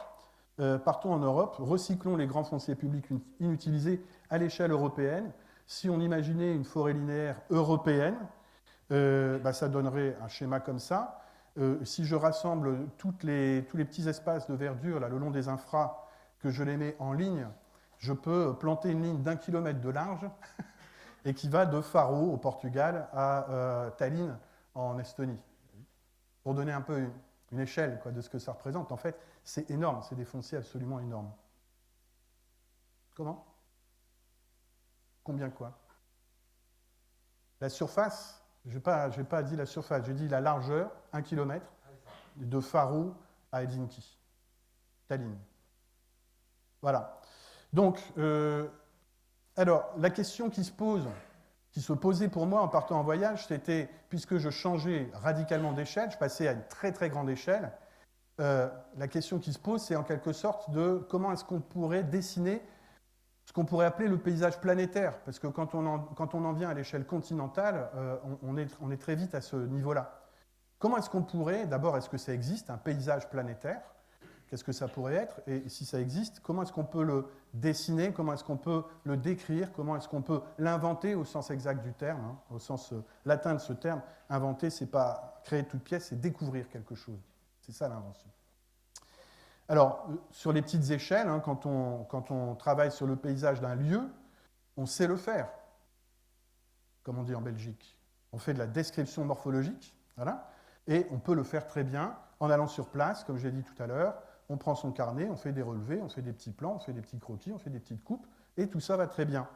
Partons en Europe, recyclons les grands fonciers publics inutilisés à l'échelle européenne. Si on imaginait une forêt linéaire européenne, ça donnerait un schéma comme ça. Si je rassemble tous les petits espaces de verdure là, le long des infras, que je les mets en ligne, je peux planter une ligne d'1 kilomètre de large et qui va de Faro au Portugal à Tallinn en Estonie. Pour donner un peu une échelle de ce que ça représente. En fait, c'est énorme, c'est des fonciers absolument énormes. Comment? Combien quoi? La surface, je n'ai pas dit la surface, j'ai dit la largeur, 1 kilomètre, de Faro à Helsinki, Tallinn. Voilà. Donc, alors, la question qui se posait pour moi en partant en voyage, c'était, puisque je changeais radicalement d'échelle, je passais à une très très grande échelle, la question qui se pose, c'est en quelque sorte de comment est-ce qu'on pourrait dessiner ce qu'on pourrait appeler le paysage planétaire, parce que quand on en vient à l'échelle continentale, on est très vite à ce niveau-là. Comment est-ce qu'on pourrait, d'abord, est-ce que ça existe, un paysage planétaire? Qu'est-ce que ça pourrait être? Et si ça existe, comment est-ce qu'on peut le dessiner? Comment est-ce qu'on peut le décrire? Comment est-ce qu'on peut l'inventer au sens exact du terme, hein, au sens latin de ce terme? Inventer, c'est pas créer toute pièce, c'est découvrir quelque chose. C'est ça l'invention. Alors, sur les petites échelles, hein, quand on travaille sur le paysage d'un lieu, on sait le faire, comme on dit en Belgique. On fait de la description morphologique, voilà, et on peut le faire très bien en allant sur place, comme je l'ai dit tout à l'heure. On prend son carnet, on fait des relevés, on fait des petits plans, on fait des petits croquis, on fait des petites coupes, et tout ça va très bien.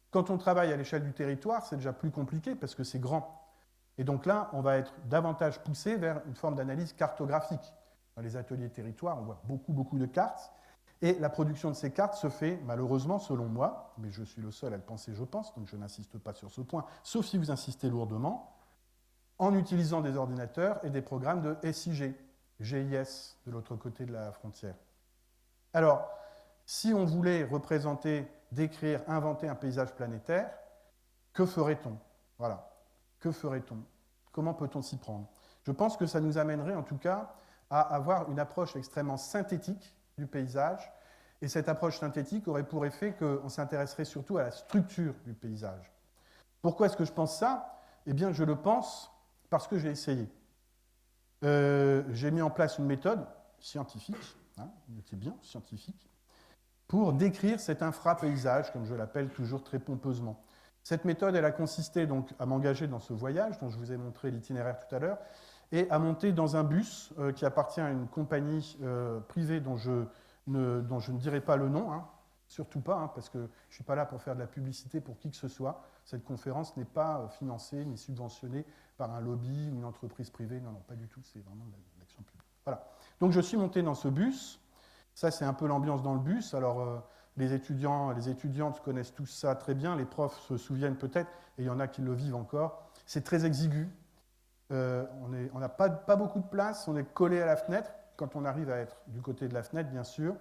Quand on travaille à l'échelle du territoire, c'est déjà plus compliqué parce que c'est grand. Et donc là, on va être davantage poussé vers une forme d'analyse cartographique. Dans les ateliers territoires, on voit beaucoup de cartes. Et la production de ces cartes se fait, malheureusement, selon moi, mais je suis le seul à le penser, je pense, donc je n'insiste pas sur ce point, sauf si vous insistez lourdement, en utilisant des ordinateurs et des programmes de SIG, GIS, de l'autre côté de la frontière. Alors, si on voulait représenter, décrire, inventer un paysage planétaire, que ferait-on? Voilà. Que ferait-on? Comment peut-on s'y prendre? Je pense que ça nous amènerait, en tout cas, à avoir une approche extrêmement synthétique du paysage. Et cette approche synthétique aurait pour effet qu'on s'intéresserait surtout à la structure du paysage. Pourquoi est-ce que je pense ça? Eh bien, je le pense parce que j'ai essayé. J'ai mis en place une méthode scientifique, hein, notez bien, scientifique, pour décrire cet infrapaysage, comme je l'appelle toujours très pompeusement. Cette méthode, elle a consisté donc à m'engager dans ce voyage, dont je vous ai montré l'itinéraire tout à l'heure, et à monter dans un bus qui appartient à une compagnie privée dont je ne dirai pas le nom, hein, surtout pas, hein, parce que je ne suis pas là pour faire de la publicité pour qui que ce soit. Cette conférence n'est pas financée ni subventionnée par un lobby ou une entreprise privée. Non, non, pas du tout, c'est vraiment de l'action publique. Voilà. Donc je suis monté dans ce bus. Ça, c'est un peu l'ambiance dans le bus. Alors, les étudiants, les étudiantes connaissent tous ça très bien. Les profs se souviennent peut-être, et il y en a qui le vivent encore. C'est très exigu. On n'a pas beaucoup de place. On est collé à la fenêtre. Quand on arrive à être du côté de la fenêtre, bien sûr.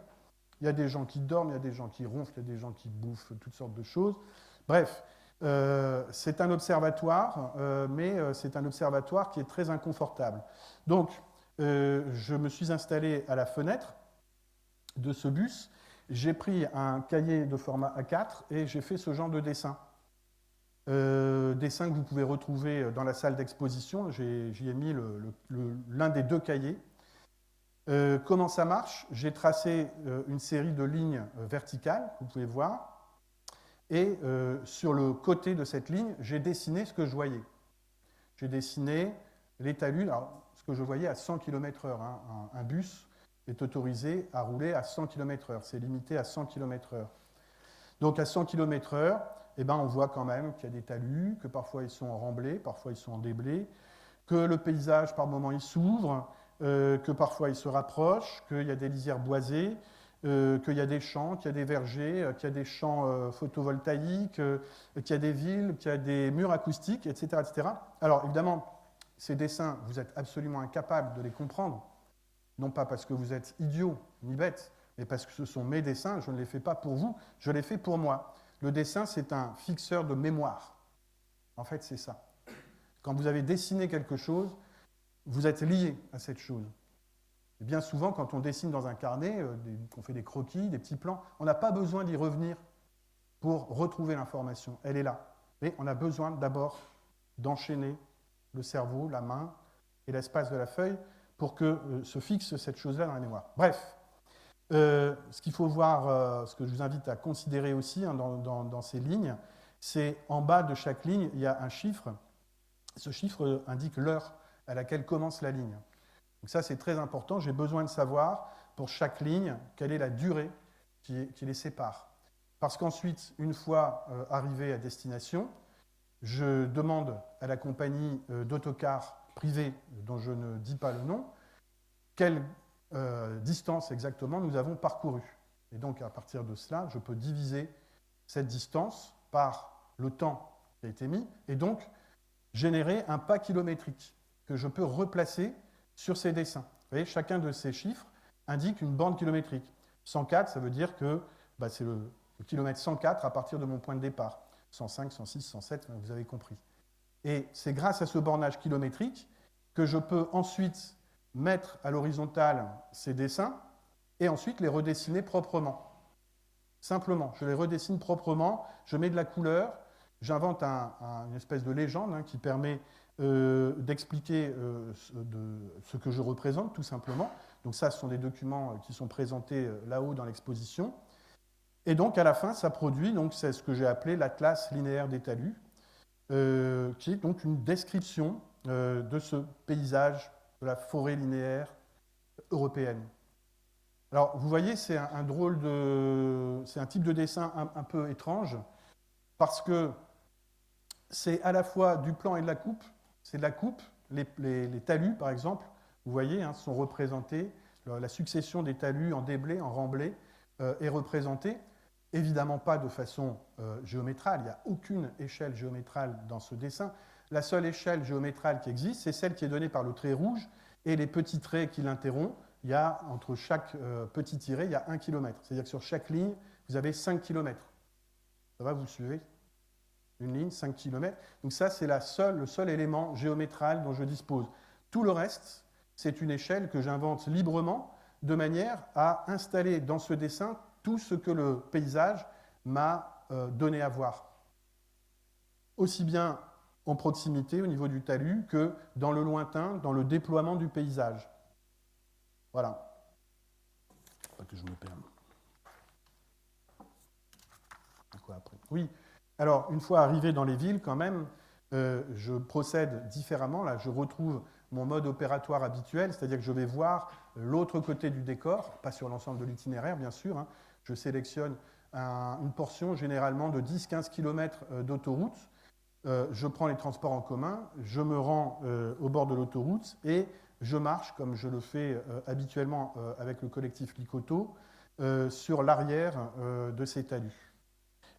Il y a des gens qui dorment, il y a des gens qui ronflent, il y a des gens qui bouffent toutes sortes de choses. Bref, c'est un observatoire, mais c'est un observatoire qui est très inconfortable. Donc, je me suis installé à la fenêtre de ce bus, j'ai pris un cahier de format A4 et j'ai fait ce genre de dessin. Dessin que vous pouvez retrouver dans la salle d'exposition. J'y ai mis l'un des deux cahiers. Comment ça marche? J'ai tracé une série de lignes verticales, vous pouvez voir, et sur le côté de cette ligne, j'ai dessiné ce que je voyais. J'ai dessiné les talus, alors, ce que je voyais à 100 km/h. Hein, un bus est autorisé à rouler à 100 km/h, c'est limité à 100 km/h. Donc à 100 km/h, eh ben, on voit quand même qu'il y a des talus, que parfois ils sont en remblai, parfois ils sont en déblai, que le paysage par moments il s'ouvre, que parfois il se rapproche, qu'il y a des lisières boisées, qu'il y a des champs, qu'il y a des vergers, qu'il y a des champs photovoltaïques, qu'il y a des villes, qu'il y a des murs acoustiques, etc., etc. Alors évidemment, ces dessins, vous êtes absolument incapable de les comprendre, non pas parce que vous êtes idiot ni bête, mais parce que ce sont mes dessins, je ne les fais pas pour vous, je les fais pour moi. Le dessin, c'est un fixeur de mémoire. En fait, c'est ça. Quand vous avez dessiné quelque chose, vous êtes lié à cette chose. Et bien souvent, quand on dessine dans un carnet, qu'on fait des croquis, des petits plans, on n'a pas besoin d'y revenir pour retrouver l'information. Elle est là. Mais on a besoin d'abord d'enchaîner le cerveau, la main et l'espace de la feuille pour que se fixe cette chose-là dans la mémoire. Bref, ce qu'il faut voir, ce que je vous invite à considérer aussi hein, dans ces lignes, c'est en bas de chaque ligne, il y a un chiffre. Ce chiffre indique l'heure à laquelle commence la ligne. Donc ça, c'est très important. J'ai besoin de savoir, pour chaque ligne, quelle est la durée qui les sépare. Parce qu'ensuite, une fois arrivé à destination, je demande à la compagnie d'autocars privée, dont je ne dis pas le nom, quelle distance exactement nous avons parcouru. Et donc, à partir de cela, je peux diviser cette distance par le temps qui a été mis, et donc générer un pas kilométrique que je peux replacer sur ces dessins. Vous voyez, chacun de ces chiffres indique une bande kilométrique. 104, ça veut dire que c'est le kilomètre 104 à partir de mon point de départ. 105, 106, 107, vous avez compris. Et c'est grâce à ce bornage kilométrique que je peux ensuite mettre à l'horizontale ces dessins et ensuite les redessiner proprement. Simplement, je les redessine proprement, je mets de la couleur, j'invente une espèce de légende qui permet d'expliquer ce que je représente, tout simplement. Donc ça, ce sont des documents qui sont présentés là-haut dans l'exposition. Et donc, à la fin, ça produit, c'est ce que j'ai appelé l'atlas linéaire des talus, qui est donc une description de ce paysage de la forêt linéaire européenne. Alors, vous voyez, c'est c'est un type de dessin un peu étrange, parce que c'est à la fois du plan et de la coupe. C'est de la coupe, les talus, par exemple, vous voyez, sont représentés, la succession des talus en déblai, en remblai, est représentée. Évidemment pas de façon géométrale, il n'y a aucune échelle géométrale dans ce dessin. La seule échelle géométrale qui existe, c'est celle qui est donnée par le trait rouge, et les petits traits qui l'interrompent, il y a, entre chaque petit tiret, il y a 1 km. C'est-à-dire que sur chaque ligne, vous avez 5 km. Ça va, vous suivez? Une ligne, 5 km. Donc ça, c'est le seul élément géométral dont je dispose. Tout le reste, c'est une échelle que j'invente librement, de manière à installer dans ce dessin tout ce que le paysage m'a donné à voir. Aussi bien en proximité, au niveau du talus, que dans le lointain, dans le déploiement du paysage. Voilà. Pas que je me perde. Quoi après ? Oui. Alors, une fois arrivé dans les villes, quand même, je procède différemment. Là, je retrouve mon mode opératoire habituel, c'est-à-dire que je vais voir l'autre côté du décor, pas sur l'ensemble de l'itinéraire, bien sûr. Je sélectionne une portion généralement de 10-15 km d'autoroute. Je prends les transports en commun, je me rends au bord de l'autoroute et je marche, comme je le fais habituellement avec le collectif Licoto, sur l'arrière de ces talus.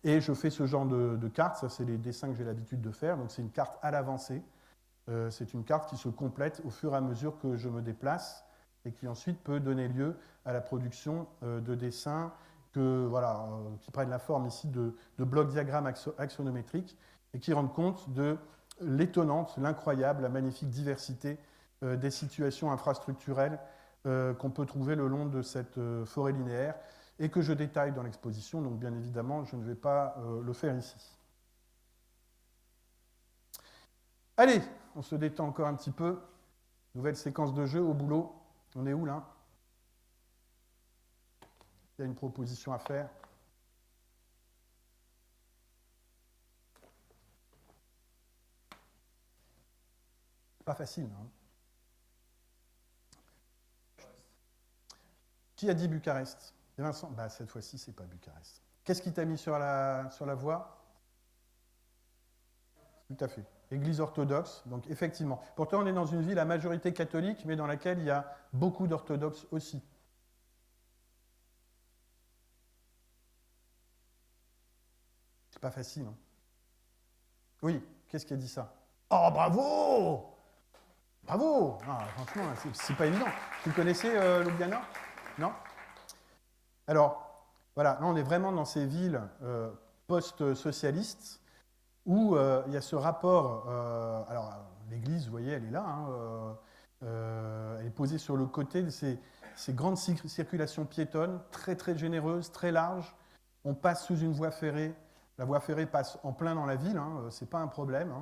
Et je fais ce genre de carte, ça c'est les dessins que j'ai l'habitude de faire, donc c'est une carte à l'avancée. C'est une carte qui se complète au fur et à mesure que je me déplace et qui ensuite peut donner lieu à la production de dessins qui prennent la forme ici de blocs diagrammes axonométriques et qui rendent compte de l'étonnante, l'incroyable, la magnifique diversité des situations infrastructurelles qu'on peut trouver le long de cette forêt linéaire et que je détaille dans l'exposition, donc bien évidemment, je ne vais pas le faire ici. Allez, on se détend encore un petit peu. Nouvelle séquence de jeu au boulot. On est où là ? Il y a une proposition à faire. Pas facile, hein. Qui a dit Bucarest ? Et Vincent ? Cette fois-ci, c'est pas Bucarest. Qu'est-ce qui t'a mis sur la voie ? Tout à fait. Église orthodoxe, donc effectivement. Pourtant, on est dans une ville à majorité catholique, mais dans laquelle il y a beaucoup d'orthodoxes aussi. C'est pas facile, hein. Oui, qu'est-ce qui a dit ça ? Oh, bravo ! Bravo ! Franchement, c'est pas évident. Vous connaissez Ljubljana ? Non ? Alors, voilà, là on est vraiment dans ces villes post-socialistes où il y a ce rapport. Alors, l'église, vous voyez, elle est là. Elle est posée sur le côté de ces grandes circulations piétonnes, très très généreuses, très larges. On passe sous une voie ferrée. La voie ferrée passe en plein dans la ville, c'est pas un problème.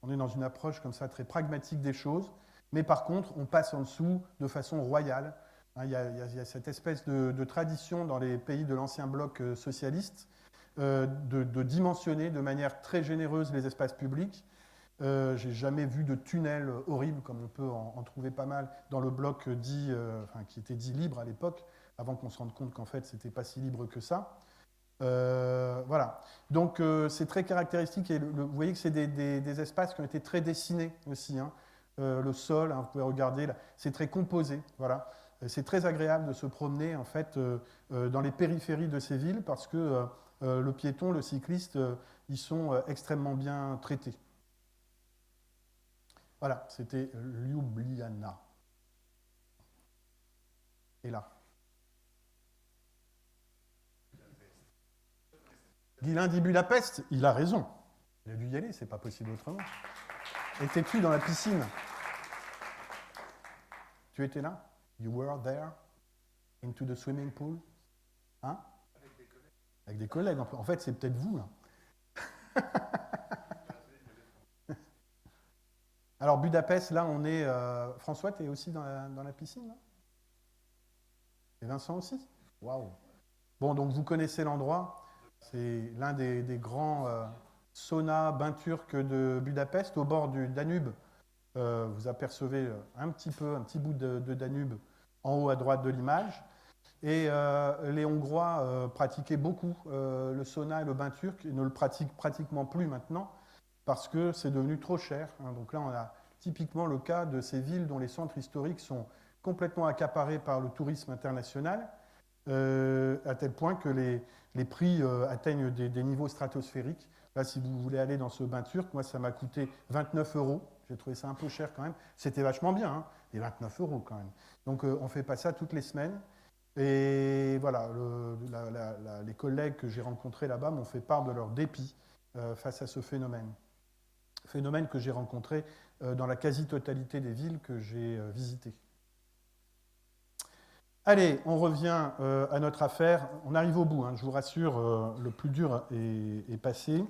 On est dans une approche comme ça très pragmatique des choses. Mais par contre, on passe en dessous de façon royale. Il y a cette espèce de tradition dans les pays de l'ancien bloc socialiste de dimensionner de manière très généreuse les espaces publics. J'ai jamais vu de tunnel horrible, comme on peut en trouver pas mal dans le bloc qui était dit libre à l'époque, avant qu'on se rende compte qu'en fait, c'était pas si libre que ça. Voilà. Donc, c'est très caractéristique. Et vous voyez que c'est des espaces qui ont été très dessinés aussi. Le sol, vous pouvez regarder, là, c'est très composé. Voilà. C'est très agréable de se promener en fait dans les périphéries de ces villes parce que le piéton, le cycliste, ils sont extrêmement bien traités. Voilà, c'était Ljubljana. Et là. Guilain dit Budapest, il a raison. Il a dû y aller, c'est pas possible autrement. Étais-tu dans la piscine? Tu étais là? You were there? Into the swimming pool? Hein? Avec des collègues. En fait, c'est peut-être vous, là. Alors, Budapest, là, on est... François, tu es aussi dans la piscine, là? Et Vincent aussi? Waouh! Bon, donc vous connaissez l'endroit. C'est l'un des grands saunas, bains turcs de Budapest, au bord du Danube. Vous apercevez un petit bout de Danube en haut à droite de l'image. Et les Hongrois pratiquaient beaucoup le sauna et le bain turc, et ne le pratiquent pratiquement plus maintenant, parce que c'est devenu trop cher. Donc là, on a typiquement le cas de ces villes dont les centres historiques sont complètement accaparés par le tourisme international, à tel point que les prix atteignent des niveaux stratosphériques. Là, si vous voulez aller dans ce bain turc, moi, ça m'a coûté 29 €. J'ai trouvé ça un peu cher quand même. C'était vachement bien, hein, et 29 € quand même. Donc, on ne fait pas ça toutes les semaines. Et voilà, les collègues que j'ai rencontrés là-bas m'ont fait part de leur dépit face à ce phénomène. Phénomène que j'ai rencontré dans la quasi-totalité des villes que j'ai visitées. Allez, on revient à notre affaire. On arrive au bout, hein, je vous rassure, le plus dur est passé.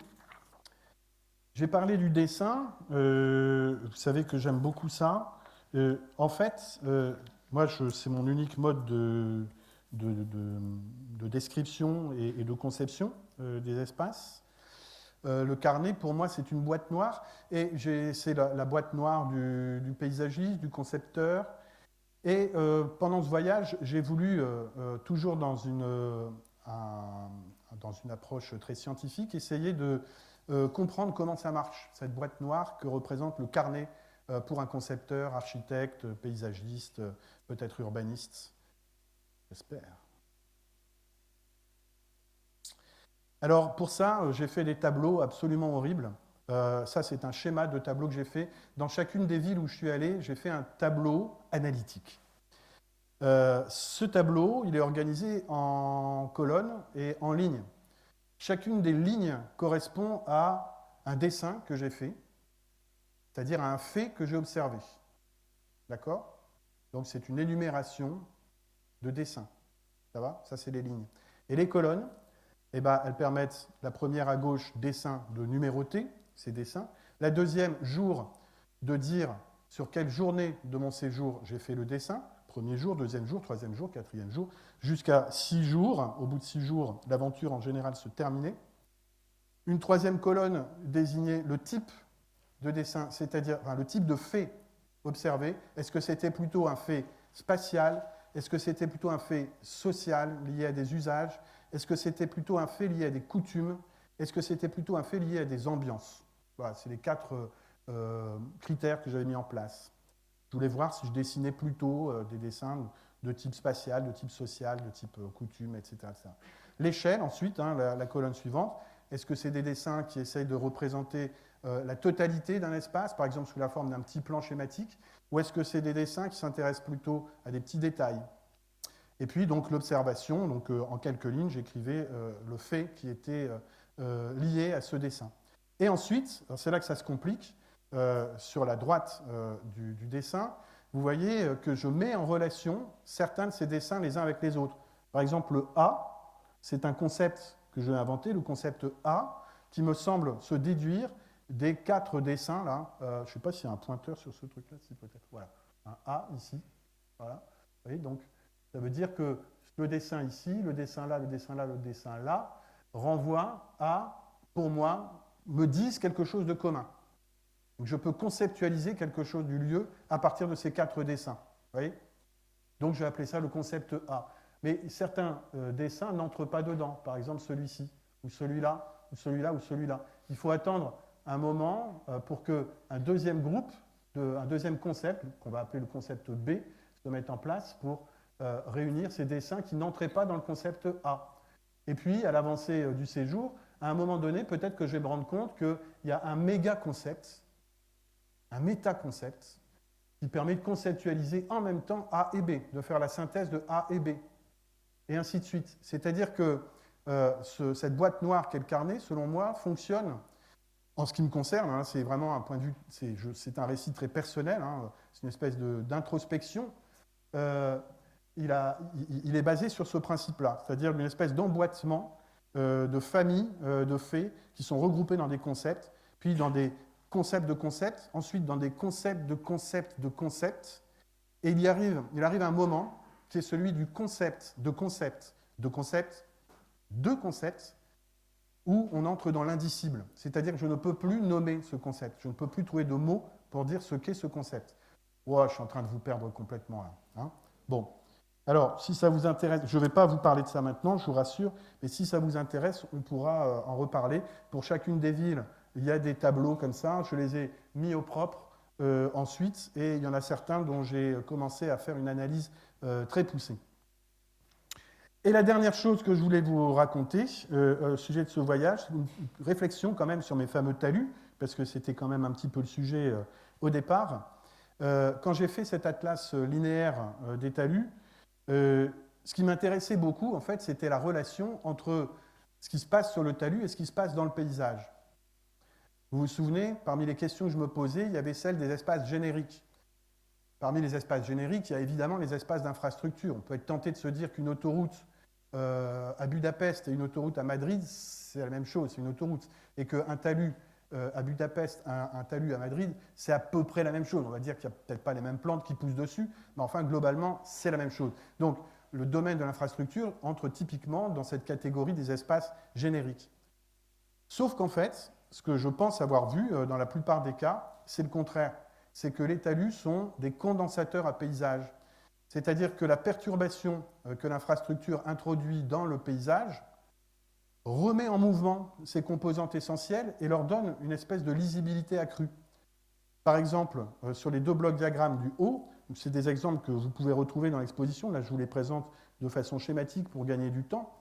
J'ai parlé du dessin. Vous savez que j'aime beaucoup ça. En fait, moi, c'est mon unique mode de description et de conception des espaces. Le carnet, pour moi, c'est une boîte noire. Et c'est la boîte noire du paysagiste, du concepteur. Et pendant ce voyage, j'ai voulu, toujours dans une approche très scientifique, essayer de comprendre comment ça marche, cette boîte noire que représente le carnet pour un concepteur, architecte, paysagiste, peut-être urbaniste. J'espère. Alors pour ça, j'ai fait des tableaux absolument horribles. Ça, c'est un schéma de tableau que j'ai fait. Dans chacune des villes où je suis allé, j'ai fait un tableau analytique. Ce tableau, il est organisé en colonnes et en lignes. Chacune des lignes correspond à un dessin que j'ai fait, c'est-à-dire à un fait que j'ai observé. D'accord? Donc c'est une énumération de dessins. Ça va? Ça, c'est les lignes. Et les colonnes, eh ben, elles permettent, la première à gauche, dessin, de numéroter ces dessins. La deuxième, jour, de dire sur quelle journée de mon séjour j'ai fait le dessin. Premier jour, deuxième jour, troisième jour, quatrième jour, jusqu'à 6 jours. Au bout de 6 jours, l'aventure en général se terminait. Une troisième colonne désignait le type de dessin, c'est-à-dire le type de fait observé. Est-ce que c'était plutôt un fait spatial? Est-ce que c'était plutôt un fait social lié à des usages? Est-ce que c'était plutôt un fait lié à des coutumes? Est-ce que c'était plutôt un fait lié à des ambiances? Voilà, c'est les 4 critères que j'avais mis en place. Je voulais voir si je dessinais plutôt des dessins de type spatial, de type social, de type coutume, etc., etc. L'échelle, ensuite, hein, la colonne suivante, est-ce que c'est des dessins qui essayent de représenter la totalité d'un espace, par exemple sous la forme d'un petit plan schématique, ou est-ce que c'est des dessins qui s'intéressent plutôt à des petits détails? Et puis, donc, l'observation, donc, en quelques lignes, j'écrivais le fait qui était lié à ce dessin. Et ensuite, c'est là que ça se complique, sur la droite du dessin, vous voyez que je mets en relation certains de ces dessins les uns avec les autres. Par exemple, le A, c'est un concept que j'ai inventé, le concept A, qui me semble se déduire des 4 dessins là. Je ne sais pas s'il y a un pointeur sur ce truc-là, si peut-être. Voilà, un A ici. Voilà. Vous voyez, donc, ça veut dire que le dessin ici, le dessin là, le dessin là, le dessin là, renvoient à, pour moi, me disent quelque chose de commun. Donc je peux conceptualiser quelque chose du lieu à partir de ces 4 dessins. Vous voyez? Donc je vais appeler ça le concept A. Mais certains dessins n'entrent pas dedans. Par exemple celui-ci, ou celui-là, ou celui-là, ou celui-là. Il faut attendre un moment pour qu'un deuxième groupe, un deuxième concept, qu'on va appeler le concept B, se mette en place pour réunir ces dessins qui n'entraient pas dans le concept A. Et puis, à l'avancée du séjour, à un moment donné, peut-être que je vais me rendre compte qu'il y a un méga-concept, un méta-concept, qui permet de conceptualiser en même temps A et B, de faire la synthèse de A et B, et ainsi de suite. C'est-à-dire que cette boîte noire qu'est le carnet, selon moi, fonctionne, en ce qui me concerne, hein, c'est vraiment un point de vue, c'est un récit très personnel, hein, c'est une espèce d'introspection, il est basé sur ce principe-là, c'est-à-dire une espèce d'emboîtement de familles de faits qui sont regroupés dans des concepts, puis dans des concepts de concepts, ensuite dans des concepts de concepts de concepts, et il arrive un moment qui est celui du concept de concept de concept de concepts, où on entre dans l'indicible. C'est-à-dire que je ne peux plus nommer ce concept. Je ne peux plus trouver de mots pour dire ce qu'est ce concept. Oh, je suis en train de vous perdre complètement là. Hein. Bon. Alors, si ça vous intéresse, je ne vais pas vous parler de ça maintenant, je vous rassure, mais si ça vous intéresse, on pourra en reparler. Pour chacune des villes, il y a des tableaux comme ça. Je les ai mis au propre ensuite, et il y en a certains dont j'ai commencé à faire une analyse très poussée. Et la dernière chose que je voulais vous raconter au sujet de ce voyage, c'est une réflexion quand même sur mes fameux talus, parce que c'était quand même un petit peu le sujet au départ. Quand j'ai fait cet atlas linéaire des talus, ce qui m'intéressait beaucoup, en fait, c'était la relation entre ce qui se passe sur le talus et ce qui se passe dans le paysage. Vous vous souvenez, parmi les questions que je me posais, il y avait celle des espaces génériques. Parmi les espaces génériques, il y a évidemment les espaces d'infrastructure. On peut être tenté de se dire qu'une autoroute à Budapest et une autoroute à Madrid, c'est la même chose, c'est une autoroute. Et qu'un talus à Budapest, un talus à Madrid, c'est à peu près la même chose. On va dire qu'il n'y a peut-être pas les mêmes plantes qui poussent dessus, mais enfin, globalement, c'est la même chose. Donc, le domaine de l'infrastructure entre typiquement dans cette catégorie des espaces génériques. Sauf qu'en fait, ce que je pense avoir vu dans la plupart des cas, c'est le contraire. C'est que les talus sont des condensateurs à paysage. C'est-à-dire que la perturbation que l'infrastructure introduit dans le paysage remet en mouvement ces composantes essentielles et leur donne une espèce de lisibilité accrue. Par exemple, sur les deux blocs diagrammes du haut, c'est des exemples que vous pouvez retrouver dans l'exposition, là je vous les présente de façon schématique pour gagner du temps,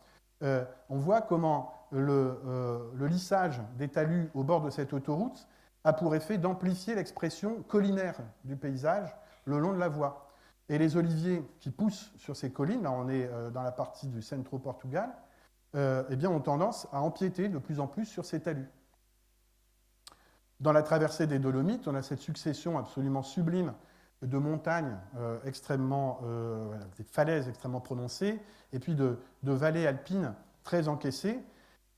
on voit comment le lissage des talus au bord de cette autoroute a pour effet d'amplifier l'expression collinaire du paysage le long de la voie. Et les oliviers qui poussent sur ces collines, là on est dans la partie du Centro-Portugal, eh bien, ont tendance à empiéter de plus en plus sur ces talus. Dans la traversée des Dolomites, on a cette succession absolument sublime de montagnes des falaises extrêmement prononcées, et puis de vallées alpines très encaissées.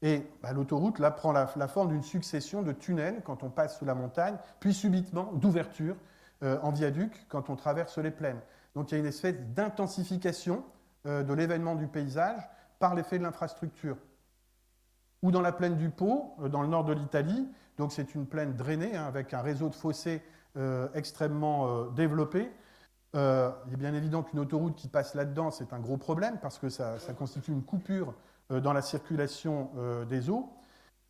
Et l'autoroute là, prend la forme d'une succession de tunnels quand on passe sous la montagne, puis subitement d'ouverture en viaduc quand on traverse les plaines. Donc il y a une espèce d'intensification de l'événement du paysage par l'effet de l'infrastructure. Ou dans la plaine du Pô, dans le nord de l'Italie, donc c'est une plaine drainée hein, avec un réseau de fossés extrêmement développé. Il est bien évident qu'une autoroute qui passe là-dedans, c'est un gros problème parce que ça constitue une coupure dans la circulation des eaux.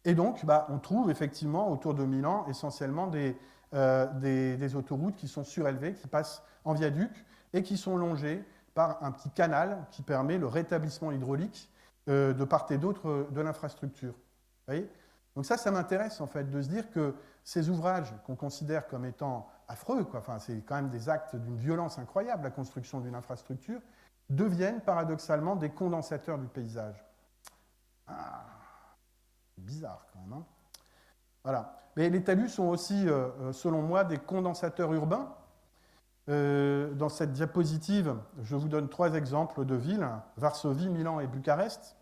Et donc, on trouve effectivement autour de Milan essentiellement des autoroutes qui sont surélevées, qui passent en viaduc et qui sont longées par un petit canal qui permet le rétablissement hydraulique de part et d'autre de l'infrastructure. Vous voyez ? Donc ça m'intéresse en fait de se dire que ces ouvrages qu'on considère comme étant affreux, enfin, c'est quand même des actes d'une violence incroyable, la construction d'une infrastructure, deviennent paradoxalement des condensateurs du paysage. Ah, bizarre quand même. Hein. Voilà. Mais les talus sont aussi, selon moi, des condensateurs urbains. Dans cette diapositive, je vous donne 3 exemples de villes, Varsovie, Milan et Bucarest.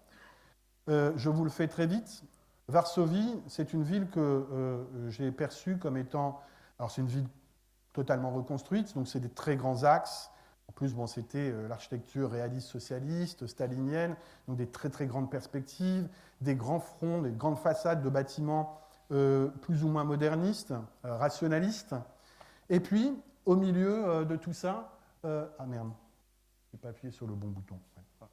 Je vous le fais très vite. Varsovie, c'est une ville que j'ai perçue comme étant... Alors, c'est une ville totalement reconstruite, donc c'est des très grands axes. En plus, c'était l'architecture réaliste socialiste, stalinienne, donc des très très grandes perspectives, des grands fronts, des grandes façades de bâtiments plus ou moins modernistes, rationalistes. Et puis, au milieu de tout ça... ah merde, je n'ai pas appuyé sur le bon bouton. Ouais.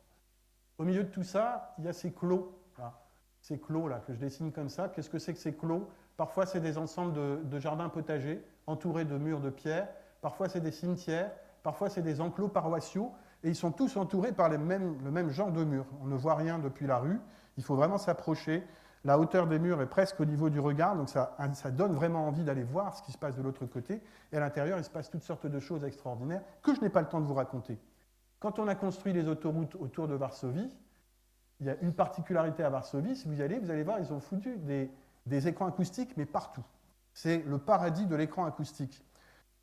Au milieu de tout ça, il y a ces clos. Là. Ces clos là, que je dessine comme ça. Qu'est-ce que c'est que ces clos ? Parfois, c'est des ensembles de jardins potagers entourés de murs de pierre. Parfois, c'est des cimetières. Parfois, c'est des enclos paroissiaux. et ils sont tous entourés par le même genre de murs. On ne voit rien depuis la rue, il faut vraiment s'approcher. La hauteur des murs est presque au niveau du regard, donc ça donne vraiment envie d'aller voir ce qui se passe de l'autre côté. Et à l'intérieur, il se passe toutes sortes de choses extraordinaires que je n'ai pas le temps de vous raconter. Quand on a construit les autoroutes autour de Varsovie, il y a une particularité à Varsovie, si vous y allez, vous allez voir, ils ont foutu des écrans acoustiques, mais partout. C'est le paradis de l'écran acoustique.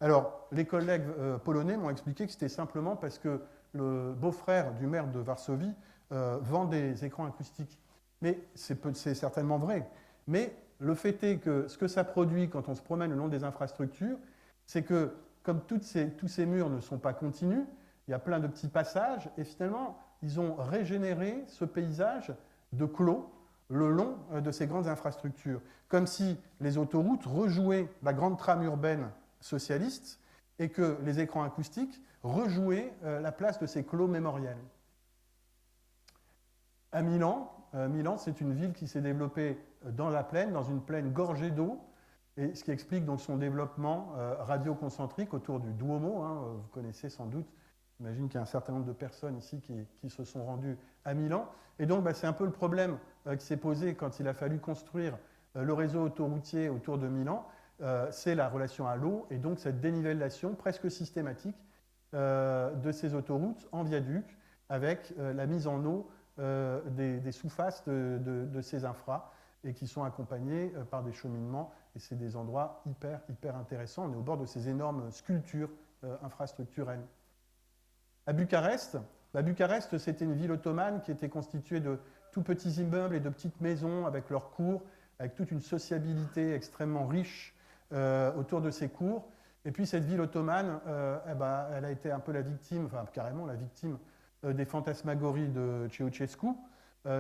Alors, les collègues polonais m'ont expliqué que c'était simplement parce que le beau-frère du maire de Varsovie vend des écrans acoustiques. Mais c'est certainement vrai. Mais le fait est que ce que ça produit quand on se promène le long des infrastructures, c'est que comme tous ces murs ne sont pas continus, il y a plein de petits passages, et finalement, ils ont régénéré ce paysage de clos le long de ces grandes infrastructures, comme si les autoroutes rejouaient la grande trame urbaine socialiste et que les écrans acoustiques rejouaient la place de ces clos mémoriels. À Milan, c'est une ville qui s'est développée dans la plaine, dans une plaine gorgée d'eau, et ce qui explique donc son développement radioconcentrique autour du Duomo, vous connaissez sans doute. J'imagine qu'il y a un certain nombre de personnes ici qui se sont rendues à Milan. Et donc, c'est un peu le problème qui s'est posé quand il a fallu construire le réseau autoroutier autour de Milan. C'est la relation à l'eau et donc cette dénivellation presque systématique de ces autoroutes en viaduc avec la mise en eau des sous-faces de ces infras et qui sont accompagnés par des cheminements. Et c'est des endroits hyper intéressants. On est au bord de ces énormes sculptures infrastructurelles. À Bucarest, c'était une ville ottomane qui était constituée de tout petits immeubles et de petites maisons avec leurs cours, avec toute une sociabilité extrêmement riche autour de ces cours. Et puis cette ville ottomane, elle a été un peu la victime, enfin carrément la victime des fantasmagories de Ceausescu,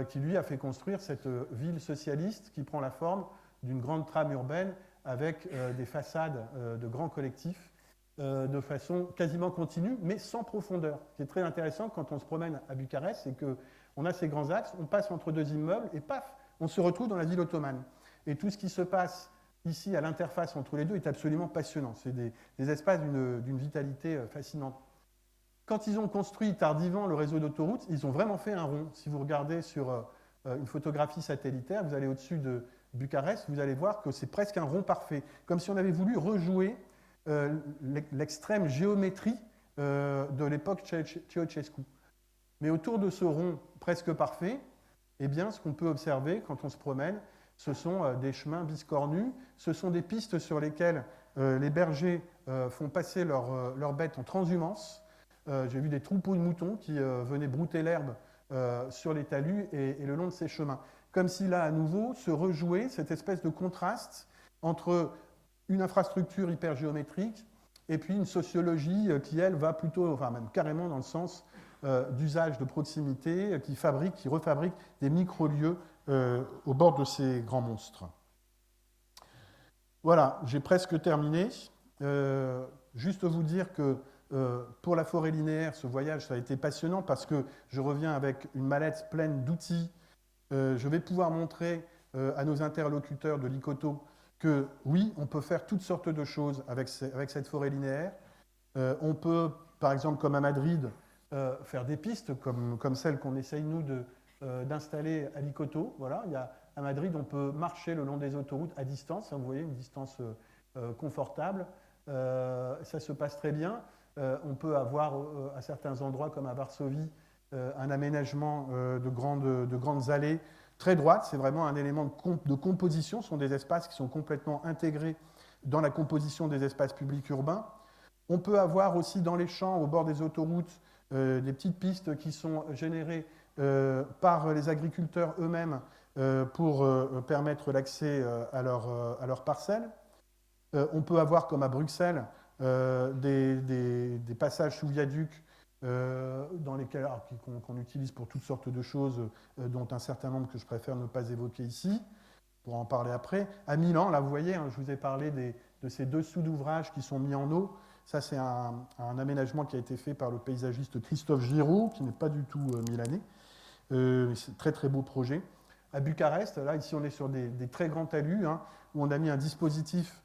qui lui a fait construire cette ville socialiste qui prend la forme d'une grande trame urbaine avec des façades de grands collectifs de façon quasiment continue, mais sans profondeur. Ce qui est très intéressant quand on se promène à Bucarest, c'est qu'on a ces grands axes, on passe entre deux immeubles et paf, on se retrouve dans la ville ottomane. Et tout ce qui se passe ici à l'interface entre les deux est absolument passionnant. C'est des espaces d'une vitalité fascinante. Quand ils ont construit tardivement le réseau d'autoroutes, ils ont vraiment fait un rond. Si vous regardez sur une photographie satellitaire, vous allez au-dessus de Bucarest, vous allez voir que c'est presque un rond parfait, comme si on avait voulu rejouer l'extrême géométrie de l'époque Ceausescu. Mais autour de ce rond presque parfait, eh bien, ce qu'on peut observer quand on se promène, ce sont des chemins biscornus, ce sont des pistes sur lesquelles les bergers font passer leurs bêtes en transhumance. J'ai vu des troupeaux de moutons qui venaient brouter l'herbe sur les talus et le long de ces chemins. Comme si là, à nouveau, se rejouait cette espèce de contraste entre une infrastructure hypergéométrique et puis une sociologie qui, elle, va plutôt, enfin même carrément dans le sens d'usage de proximité, qui refabrique des micro-lieux au bord de ces grands monstres. Voilà, j'ai presque terminé. Juste vous dire que pour la forêt linéaire, ce voyage, ça a été passionnant parce que je reviens avec une mallette pleine d'outils. Je vais pouvoir montrer à nos interlocuteurs de l'ICOTO que oui, on peut faire toutes sortes de choses avec cette forêt linéaire. On peut, par exemple, comme à Madrid, faire des pistes comme celle qu'on essaye, nous, d'installer à l'ICOTO. Voilà, à Madrid, on peut marcher le long des autoroutes à distance, vous voyez, une distance confortable. Ça se passe très bien. On peut avoir, à certains endroits, comme à Varsovie, un aménagement de grandes allées très droite, c'est vraiment un élément de composition. Ce sont des espaces qui sont complètement intégrés dans la composition des espaces publics urbains. On peut avoir aussi dans les champs, au bord des autoroutes, des petites pistes qui sont générées par les agriculteurs eux-mêmes pour permettre l'accès à leurs parcelles. On peut avoir, comme à Bruxelles, des passages sous viaduc dans lesquels qu'on utilise pour toutes sortes de choses, dont un certain nombre que je préfère ne pas évoquer ici, pour en parler après. À Milan, là, vous voyez, je vous ai parlé de ces dessous d'ouvrages qui sont mis en eau. Ça, c'est un aménagement qui a été fait par le paysagiste Christophe Giraud, qui n'est pas du tout milanais. C'est un très, très beau projet. À Bucarest, là, ici, on est sur des très grands talus, où on a mis un dispositif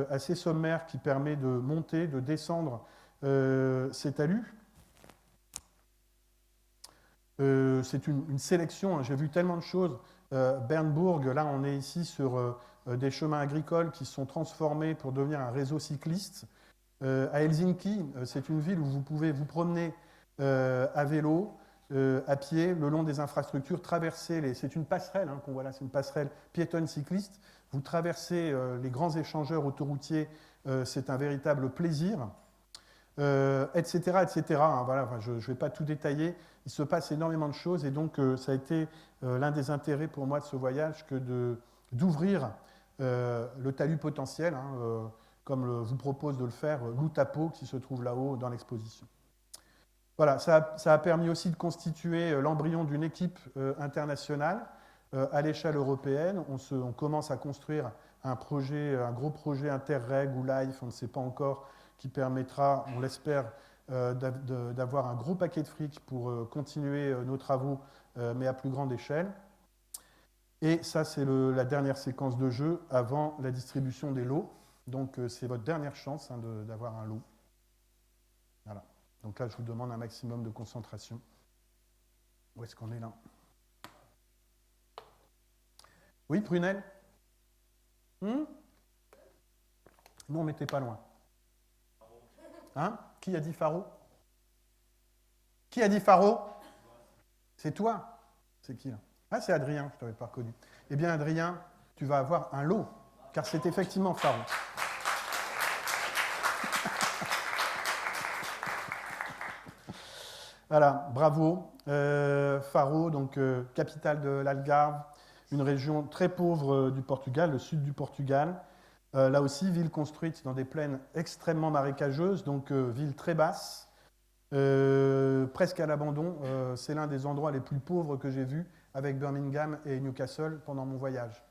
assez sommaire qui permet de monter, de descendre ces talus. C'est une sélection, hein, j'ai vu tellement de choses. Bernbourg, là on est ici sur des chemins agricoles qui sont transformés pour devenir un réseau cycliste. À Helsinki, c'est une ville où vous pouvez vous promener à vélo, à pied, le long des infrastructures, traverser c'est une passerelle qu'on voit là, c'est une passerelle piétonne cycliste. Vous traversez les grands échangeurs autoroutiers, c'est un véritable plaisir, etc., etc. Hein, voilà, enfin, je ne vais pas tout détailler. Il se passe énormément de choses et donc ça a été l'un des intérêts pour moi de ce voyage que d'ouvrir le talus potentiel, hein, comme vous propose de le faire l'Outapo qui se trouve là-haut dans l'exposition. Voilà, ça a permis aussi de constituer l'embryon d'une équipe internationale à l'échelle européenne. On commence à construire un gros projet Interreg ou LIFE, on ne sait pas encore, qui permettra, on l'espère, d'avoir un gros paquet de fric pour continuer nos travaux, mais à plus grande échelle. Et ça, c'est la dernière séquence de jeu avant la distribution des lots. Donc, c'est votre dernière chance d'avoir un lot. Voilà. Donc là, je vous demande un maximum de concentration. Où est-ce qu'on est là? Oui, Prunel? Non, on n'était pas loin. Hein? Qui a dit Faro? Qui a dit Faro? C'est toi? C'est qui là? Ah, c'est Adrien, je ne t'avais pas reconnu. Eh bien, Adrien, tu vas avoir un lot, car c'est effectivement Faro. Voilà, bravo. Faro, donc capitale de l'Algarve, une région très pauvre du Portugal, le sud du Portugal. Là aussi, ville construite dans des plaines extrêmement marécageuses, donc ville très basse, presque à l'abandon. C'est l'un des endroits les plus pauvres que j'ai vus avec Birmingham et Newcastle pendant mon voyage.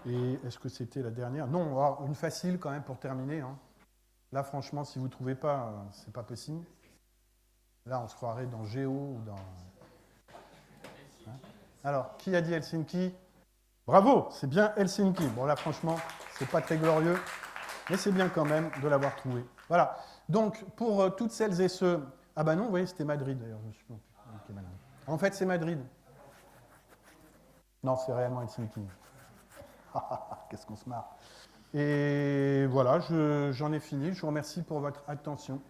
Et est-ce que c'était la dernière? Non, alors, une facile quand même pour terminer. Hein. Là, franchement, si vous ne trouvez pas, c'est pas possible. Là, on se croirait dans Géo ou dans... Hein? Alors, qui a dit Helsinki? Bravo, c'est bien Helsinki. Bon, là, franchement, c'est pas très glorieux, mais c'est bien quand même de l'avoir trouvé. Voilà. Donc, pour toutes celles et ceux... Ah ben non, vous voyez, c'était Madrid, d'ailleurs. En fait, c'est Madrid. Non, c'est réellement Helsinki. Qu'est-ce qu'on se marre. Et voilà, j'en ai fini. Je vous remercie pour votre attention.